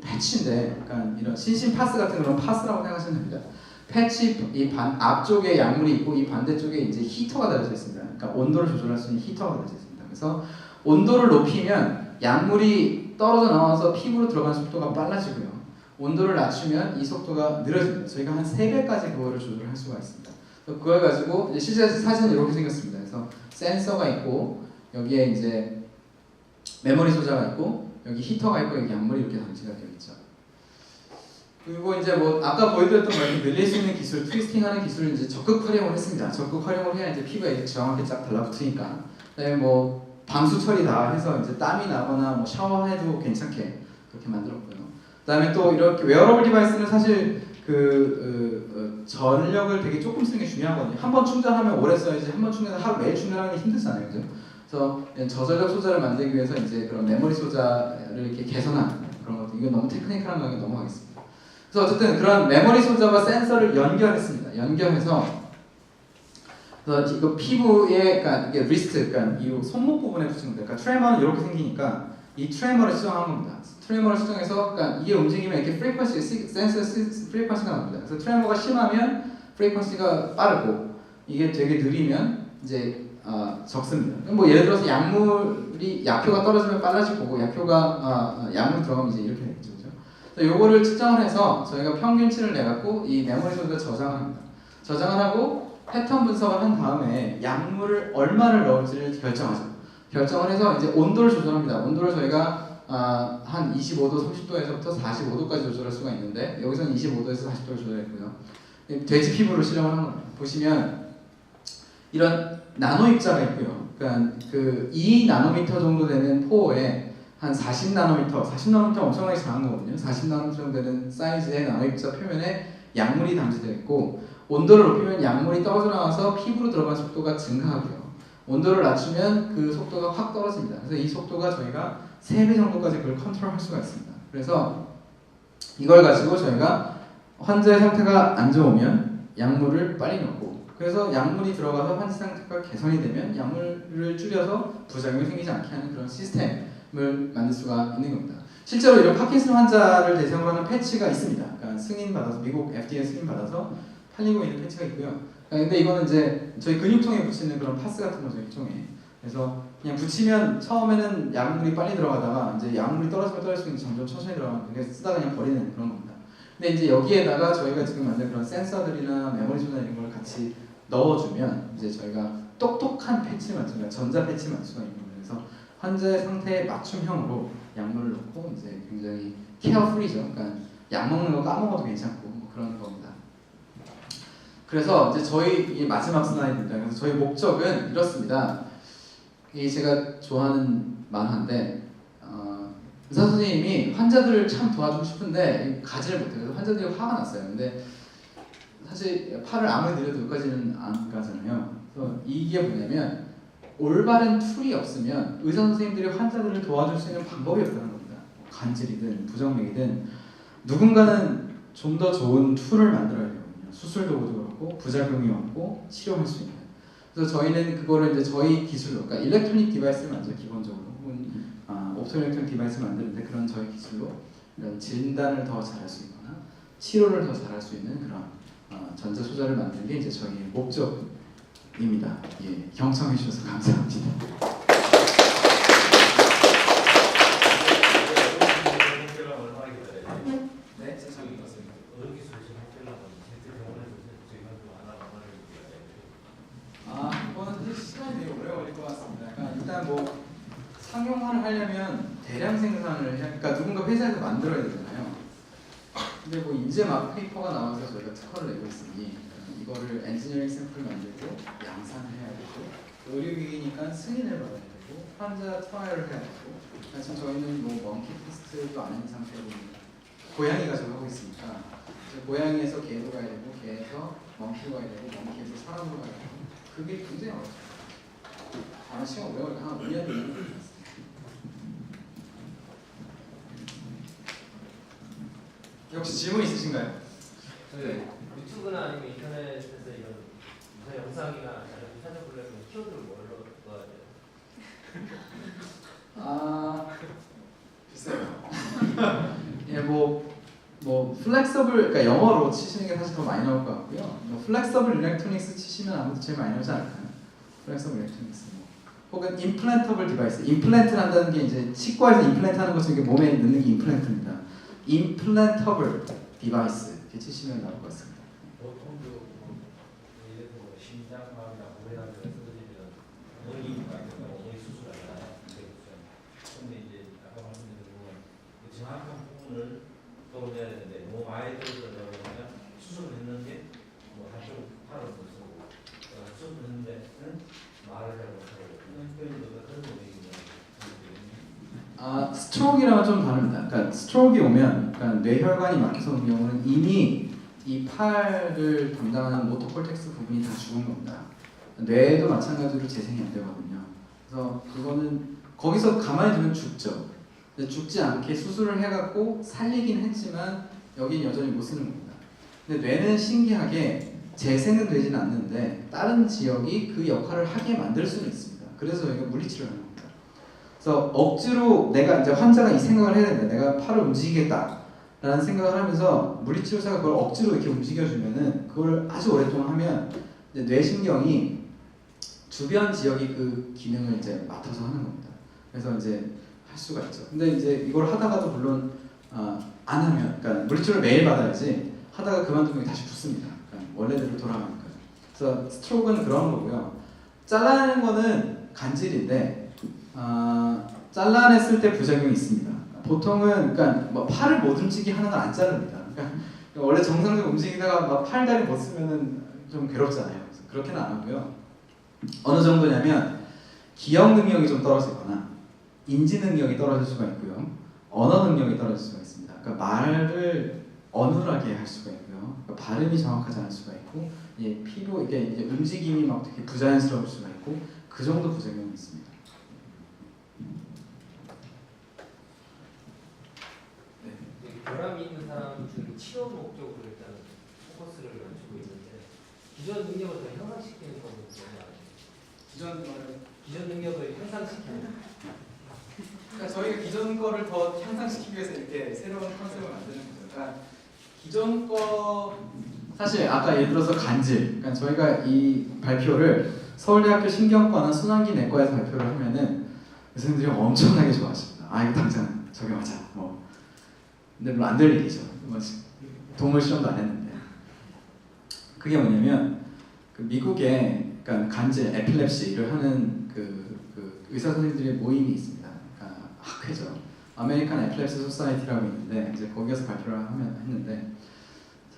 패치인데, 그러니까 이런 신신 파스 같은 그런 파스라고 생각하시면 됩니다. 패치 앞쪽에 약물이 있고 이 반대쪽에 이제 히터가 달려져 있습니다. 그러니까 온도를 조절할 수 있는 히터가 달려져 있습니다. 그래서 온도를 높이면 약물이 떨어져 나와서 피부로 들어가는 속도가 빨라지고요. 온도를 낮추면 이 속도가 느려집니다. 저희가 한 3배까지 그거를 조절할 수가 있습니다. 그걸 가지고 이제 실제 사진은 이렇게 생겼습니다. 그래서 센서가 있고 여기에 이제 메모리 소자가 있고 여기 히터가 있고 여기 약물이 이렇게 장치가 되어 있죠. 그리고 이제 뭐 아까 보여드렸던 거 늘릴 수 있는 기술, 트위스팅하는 기술을 이제 적극 활용을 했습니다. 적극 활용을 해야 이제 피부가 이제 정확히 쫙 달라붙으니까. 그다음에 뭐 방수 처리 다 해서 이제 땀이 나거나 뭐 샤워해도 괜찮게 그렇게 만들었고요. 그다음에 또 이렇게 웨어러블 디바이스는 사실 전력을 되게 조금 쓰는 게 중요하거든요. 한 번 충전하면 오래 써야지 한 번 충전해서 하루 매일 충전하는 게 힘들잖아요, 그죠? 그래서 저전력 소자를 만들기 위해서 이제 그런 메모리 소자를 이렇게 개선한 그런 것들. 이건 너무 테크니컬한 거에 넘어가겠습니다. 그래서 어쨌든 그런 메모리 소자와 센서를 연결했습니다. 연결해서 그래서 이거 피부에, 그러니까 이게 리스트, 그러니까 이 손목 부분에 붙이는 거예요. 그러니까 트레머는 이렇게 생기니까 이 트레머를 수정한 겁니다. 트레머를 수정해서, 그러니까 이게 움직이면 이렇게 프리퀀시, 센서 프리퀀시가 나옵니다. 그래서 트레머가 심하면 프리퀀시가 빠르고 이게 되게 느리면 이제 적습니다. 뭐 예를 들어서 약효가 떨어지면 빨라질 거고 약물이 들어가면 이제 이렇게 되겠죠, 그죠? 그래서 요거를 측정을 해서 저희가 평균치를 내갖고 이 메모리 소드에 저장을 합니다. 저장을 하고 패턴 분석을 한 다음에 약물을 얼마를 넣을지를 결정하죠. 결정을 해서 이제 온도를 조절합니다. 온도를 저희가 한 25도, 30도에서부터 45도까지 조절할 수가 있는데 여기서는 25도에서 40도를 조절했고요. 돼지 피부로 실험을 한 겁니다. 보시면 이런 나노 입자가 있고요. 그러니까 그 2나노미터 정도 되는 포에 한 40나노미터, 40나노미터 엄청나게 작은 거거든요. 40나노미터 정도 되는 사이즈의 나노 입자 표면에 약물이 담겨져 있고 온도를 높이면 약물이 떨어져 나와서 피부로 들어가는 속도가 증가하고요. 온도를 낮추면 그 속도가 확 떨어집니다. 그래서 이 속도가 저희가 3배 정도까지 그걸 컨트롤할 수가 있습니다. 그래서 이걸 가지고 저희가 환자의 상태가 안 좋으면 약물을 빨리 넣고 그래서 약물이 들어가서 환자 상태가 개선이 되면 약물을 줄여서 부작용이 생기지 않게 하는 그런 시스템을 만들 수가 있는 겁니다. 실제로 이런 파킨슨 환자를 대상으로 하는 패치가 있습니다. 그러니까 승인받아서 미국 FDA 승인받아서 팔리고 있는 패치가 있고요. 근데 이거는 이제 저희 근육통에 붙이는 그런 파스 같은 거죠, 일종의. 그래서 그냥 붙이면 처음에는 약물이 빨리 들어가다가 이제 약물이 떨어지면 점점 천천히 들어가면 그게 쓰다가 그냥 버리는 그런 겁니다. 근데 이제 여기에다가 저희가 지금 만든 그런 센서들이나 메모리 조나 이런 걸 같이 넣어주면 이제 저희가 똑똑한 패치를 만들면 전자 패치를 만들 수가 있는 거예요. 그래서 환자의 상태에 맞춤형으로 약물을 넣고 이제 굉장히 케어풀이죠. 그러니까 약 먹는 거 까먹어도 괜찮고 뭐 그런 겁니다. 그래서 이제 저희 이 마지막 슬라이드입니다. 그래서 저희 목적은 이렇습니다. 이 제가 좋아하는 만화인데 의사 선생님이 환자들을 참 도와주고 싶은데 가지를 못해요. 그래서 환자들이 화가 났어요. 근데 사실 팔을 아무리 늘려도 여기까지는 안 가잖아요. 그래서 이게 뭐냐면 올바른 툴이 없으면 의사 선생님들이 환자들을 도와줄 수 있는 방법이 없다는 겁니다. 간질이든 부정맥이든 누군가는 좀 더 좋은 툴을 만들어야 되거든요. 수술 도구도 그렇고 부작용이 없고 치료할 수 있는. 그래서 저희는 그거를 이제 저희 기술로, 그러니까 일렉트로닉 디바이스를 만들죠 기본적으로. 혹은 옵토일렉트로닉 디바이스를 만드는데 그런 저희 기술로 이런 진단을 더 잘할 수 있거나 치료를 더 잘할 수 있는 그런 전자 소자를 만드는 게 이제 저희의 목적입니다. 예, 경청해 주셔서 감사합니다. 네, 세상에 있습니다. 이거는 사실 시간이 되게 오래 걸릴 것 같습니다. 그러니까 일단 뭐 상용화를 하려면 대량 생산을 해야, 그러니까 누군가 회사에서 만들어야 되잖아요. 근데 뭐 이제 막 페이퍼가 나와서 저희가 특허를 내고 있으니 이거를 엔지니어링 샘플을 만들고 양산을 해야 되고 의료기기니까 승인을 받아야 되고 환자 트라이얼을 해야 되고 지금 저희는 뭐 먼키 테스트도 안 한 상태로 고양이 가지고 하고 있으니까 고양이에서 개로 가야 되고 개에서 먼키로 가야 되고 먼키에서 사람으로 가야 되고 그게 굉장히 어렵죠. 아마 시간 오래 걸리고 한 5년 정도 걸렸어요. 혹시 질문 있으신가요? 네. 유튜브나 아니면 인터넷에서 이런 무슨 영상이나 아니면 찾아보려면 키워드를 뭘로 넣어야 돼요? 글쎄요. 예, 뭐 플렉서블, 그러니까 영어로 치시는 게 사실 더 많이 나올 것 같고요. 뭐 플렉서블 일렉트로닉스 치시면 아무래도 제일 많이 나오지 않을까요? 플렉서블 일렉트로닉스. 혹은 임플란터블 디바이스. 임플란트를 한다는 게 이제 치과에서 임플란트 하는 것은 이게 몸에 넣는 게 임플란트입니다. 임플란터블 디바이스 이렇게 치시면 나올 것 같습니다. 보통 예를 들어 심장마비나 고혈압을 쓰러지면 어머니 수술하잖아요. 근데 이제 아까 말씀드린 부분 정확한 부분을 떠올려야 되는데 너무 많이 떨어져서 수술을 했는데 뭐 한쪽 팔을 못 쓰고 수술을 했는데는 말을 잘 못하고 그런 얘기입니다. 스트로크랑은 좀 다릅니다. 그러니까 스트로크가 오면 그러니까 뇌혈관이 막혀서 오는 경우는 이미 이 팔을 담당하는 모토콜텍스 부분이 다 죽은 겁니다. 뇌도 마찬가지로 재생이 안 되거든요. 그래서 그거는 거기서 가만히 두면 죽죠. 근데 죽지 않게 수술을 해갖고 살리긴 했지만 여기는 여전히 못 쓰는 겁니다. 근데 뇌는 신기하게 재생은 되진 않는데 다른 지역이 그 역할을 하게 만들 수는 있습니다. 그래서 저희가 물리치료를 하는 겁니다. 그래서 억지로 내가 이제 환자가 이 생각을 해야 된다. 내가 팔을 움직이겠다라는 생각을 하면서 물리치료사가 그걸 억지로 이렇게 움직여주면은 그걸 아주 오랫동안 하면 이제 뇌신경이 주변 지역이 그 기능을 이제 맡아서 하는 겁니다. 그래서 이제 할 수가 있죠. 근데 이제 이걸 하다가도 물론 안 하면, 그러니까 물리치료를 매일 받아야지 하다가 그만두면 다시 붓습니다. 그러니까 원래대로 돌아가니까. 그래서 스트로크는 그런 거고요. 잘라내는 거는 간질인데 잘라냈을 때 부작용이 있습니다. 보통은 그러니까 뭐 팔을 못 움직이게 하는 건 안 자릅니다. 그러니까 원래 정상적으로 움직이다가 막 팔, 다리 못 쓰면은 좀 괴롭잖아요. 그래서 그렇게는 안 하고요. 어느 정도냐면 기억 능력이 좀 떨어지거나 인지 능력이 떨어질 수가 있고요. 언어 능력이 떨어질 수가 있습니다. 그러니까 말을 어눌하게 할 수가 있고요. 그러니까 발음이 정확하지 않을 수가 있고, 피부 이게 이제 움직임이 막 되게 부자연스러울 수가 있고, 그 정도 부작용이 있습니다. 결함이 있는 사람 중에 치료 목적으로 일단 포커스를 맞추고 있는데 기존 능력을 더 향상시키는 방법이 뭐냐? 기존 능력을 향상시키는. 그러니까 저희가 기존 거를 더 향상시키기 위해서 이렇게 새로운 컨셉을 만드는 거죠. 그러니까 기존 거 사실 아까 예를 들어서 간질. 그러니까 저희가 이 발표를 서울대학교 신경과나 순환기 내과에서 발표를 하면은 선생님들이 엄청나게 좋아하십니다. 아 이거 당장 적용하자. 뭐. 근데 물론 안 될 일이죠. 뭐 동물 시험도 안 했는데. 그게 뭐냐면 그 미국에 그러니까 간질, 에필랩시를 하는 그 의사 선생님들의 모임이 있습니다. 그러니까 학회죠. 아메리칸 에필랩시 소사이티라고 있는데 이제 거기에서 발표를 했는데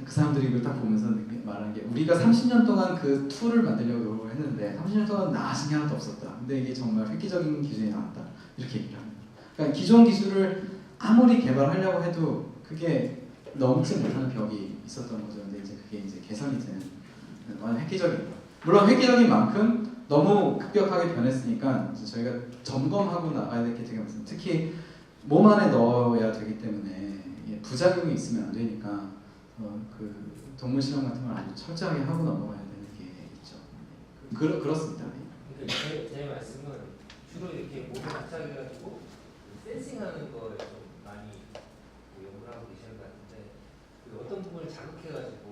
그 사람들이 이걸 딱 보면서 말하는 게 우리가 30년 동안 그 툴을 만들려고 노력을 했는데 30년 동안 나아진 게 하나도 없었다. 근데 이게 정말 획기적인 기술이 나왔다. 이렇게 얘기를 합니다. 그러니까 기존 기술을 아무리 개발하려고 해도 그게 넘지 못하는 벽이 있었던 거죠. 근데 이제 그게 이제 개선이 되는 완전 획기적인 거. 물론 획기적인 만큼 너무 급격하게 변했으니까 저희가 점검하고 나가야 될 게 되게 많습니다. 특히 몸 안에 넣어야 되기 때문에 부작용이 있으면 안 되니까 그 동물 실험 같은 걸 아주 철저하게 하고 넘어가야 되는 게 있죠. 그렇습니다. 그러니까 제 말씀은 주로 이렇게 몸을 납작해가지고 센싱하는 거에 좀 많이 연구를 하고 계시는 것 같은데 어떤 부분을 자극해가지고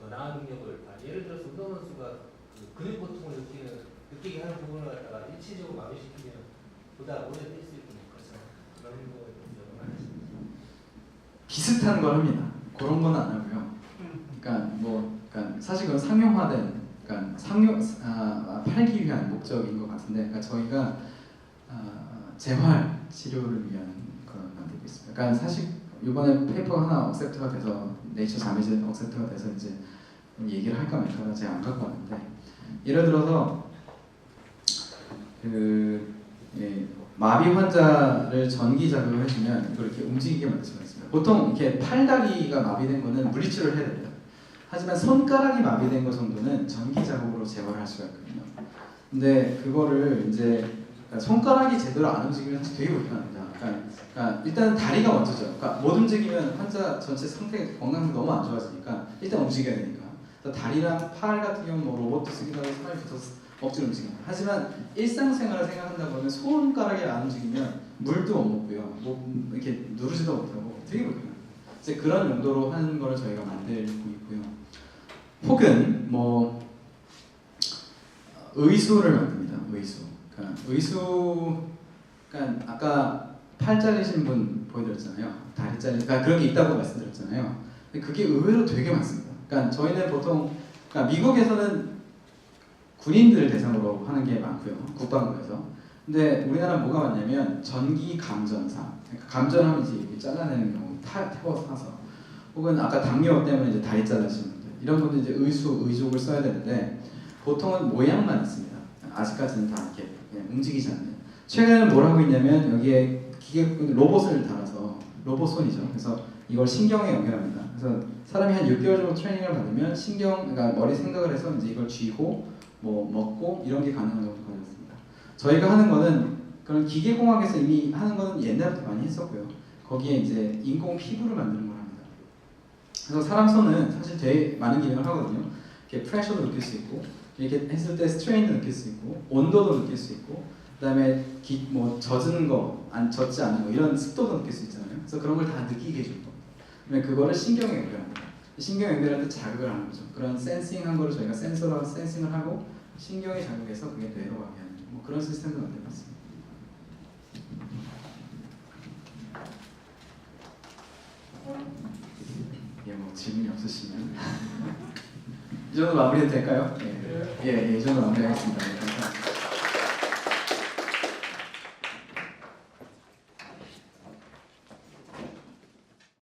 더 나은 능력을 예를 들어서 운동 선수가 근육 고통을 느끼게 하는 부분을 갖다가 일시적으로 마비시키면 보다 오래 뛸 수 있고 그렇잖아요. 그런 거에 좀 적응하시는지. 비슷한 걸 합니다. 그런 건 안 하고요. 그러니까 그러니까 사실 그건 상용화된, 그러니까 팔기 위한 목적인 것 같은데, 그러니까 저희가 재활 치료를 위한 걸 만들고 있습니다. 그러니까 사실 이번에 페이퍼가 하나 억셉트가 돼서 네이처 자매즈 억셉트가 돼서 이제 얘기를 할까 말까 제가 안 갖고 왔는데, 예를 들어서 마비 환자를 전기 자극을 해주면 이걸 이렇게 움직이게 만들 수가 있습니다. 보통 이렇게 팔다리가 마비된 거는 물리치료를 해야 됩니다. 하지만 손가락이 마비된 거 정도는 전기 자극으로 제거를 할 수가 있거든요. 근데 그거를 이제 손가락이 제대로 안 움직이면 사실 되게 불편합니다. 그러니까 일단 다리가 먼저죠. 그러니까 못 움직이면 환자 전체 상태 건강이 너무 안 좋아지니까 일단 움직여야 되니까. 그래서 다리랑 팔 같은 경우는 뭐 로봇도 쓰기도 하고 사람이 붙어서 억지로 움직입니다. 하지만 일상생활을 생각한다 그러면 손가락이 안 움직이면 물도 못 먹고요. 뭐 이렇게 누르지도 못하고 되게 불편해요. 이제 그런 용도로 하는 거를 저희가 만들고 있고요. 혹은 뭐 의수를 만듭니다. 그러니까 아까 팔 잘리신 분 보여드렸잖아요. 다리 그러니까 그런 게 있다고 말씀드렸잖아요. 근데 그게 의외로 되게 많습니다. 그러니까 저희는 보통 그러니까 미국에서는 군인들 대상으로 하는 게 많고요. 국방부에서. 근데 우리나라는 뭐가 많냐면 전기 감전사. 그러니까 감전하면 이제 이렇게 잘라내는 경우 태워서 사서. 혹은 아까 당뇨 때문에 이제 다리 잘라시는 분들. 이런 분들 이제 의족을 써야 되는데 보통은 모양만 있습니다. 아직까지는 다 이렇게 그냥 움직이지 않는. 최근에는 뭘 하고 있냐면 여기에 로봇을 달아서 로봇손이죠. 그래서 이걸 신경에 연결합니다. 그래서 사람이 한 6개월 정도 트레이닝을 받으면 그러니까 머리 생각을 해서 이제 이걸 쥐고 뭐 먹고 이런 게 가능한 정도 걸렸습니다. 저희가 하는 거는 그런 기계공학에서 이미 하는 거는 옛날부터 많이 했었고요. 거기에 이제 인공 피부를 만드는 걸 합니다. 그래서 사람 손은 사실 되게 많은 기능을 하거든요. 이렇게 프레셔도 느낄 수 있고, 이렇게 했을 때 스트레인도 느낄 수 있고, 온도도 느낄 수 있고, 그다음에 뭐 젖은 거, 젖지 않은 거 이런 습도도 느낄 수 있잖아요. 그래서 그런 걸 다 느끼게 해줄 겁니다. 그러면 그거를 신경에 연결합니다. 신경에 연결할 때 자극을 하는 거죠. 그런 센싱한 거를 저희가 센서로 센싱을 하고 신경에 자극해서 그게 뇌로 가게 하는 뭐 그런 시스템도 만들고 있습니다. 예, 뭐 질문이 없으시면 이 정도 마무리해도 될까요? 예, 이 정도 마무리하겠습니다. 네, 감사합니다.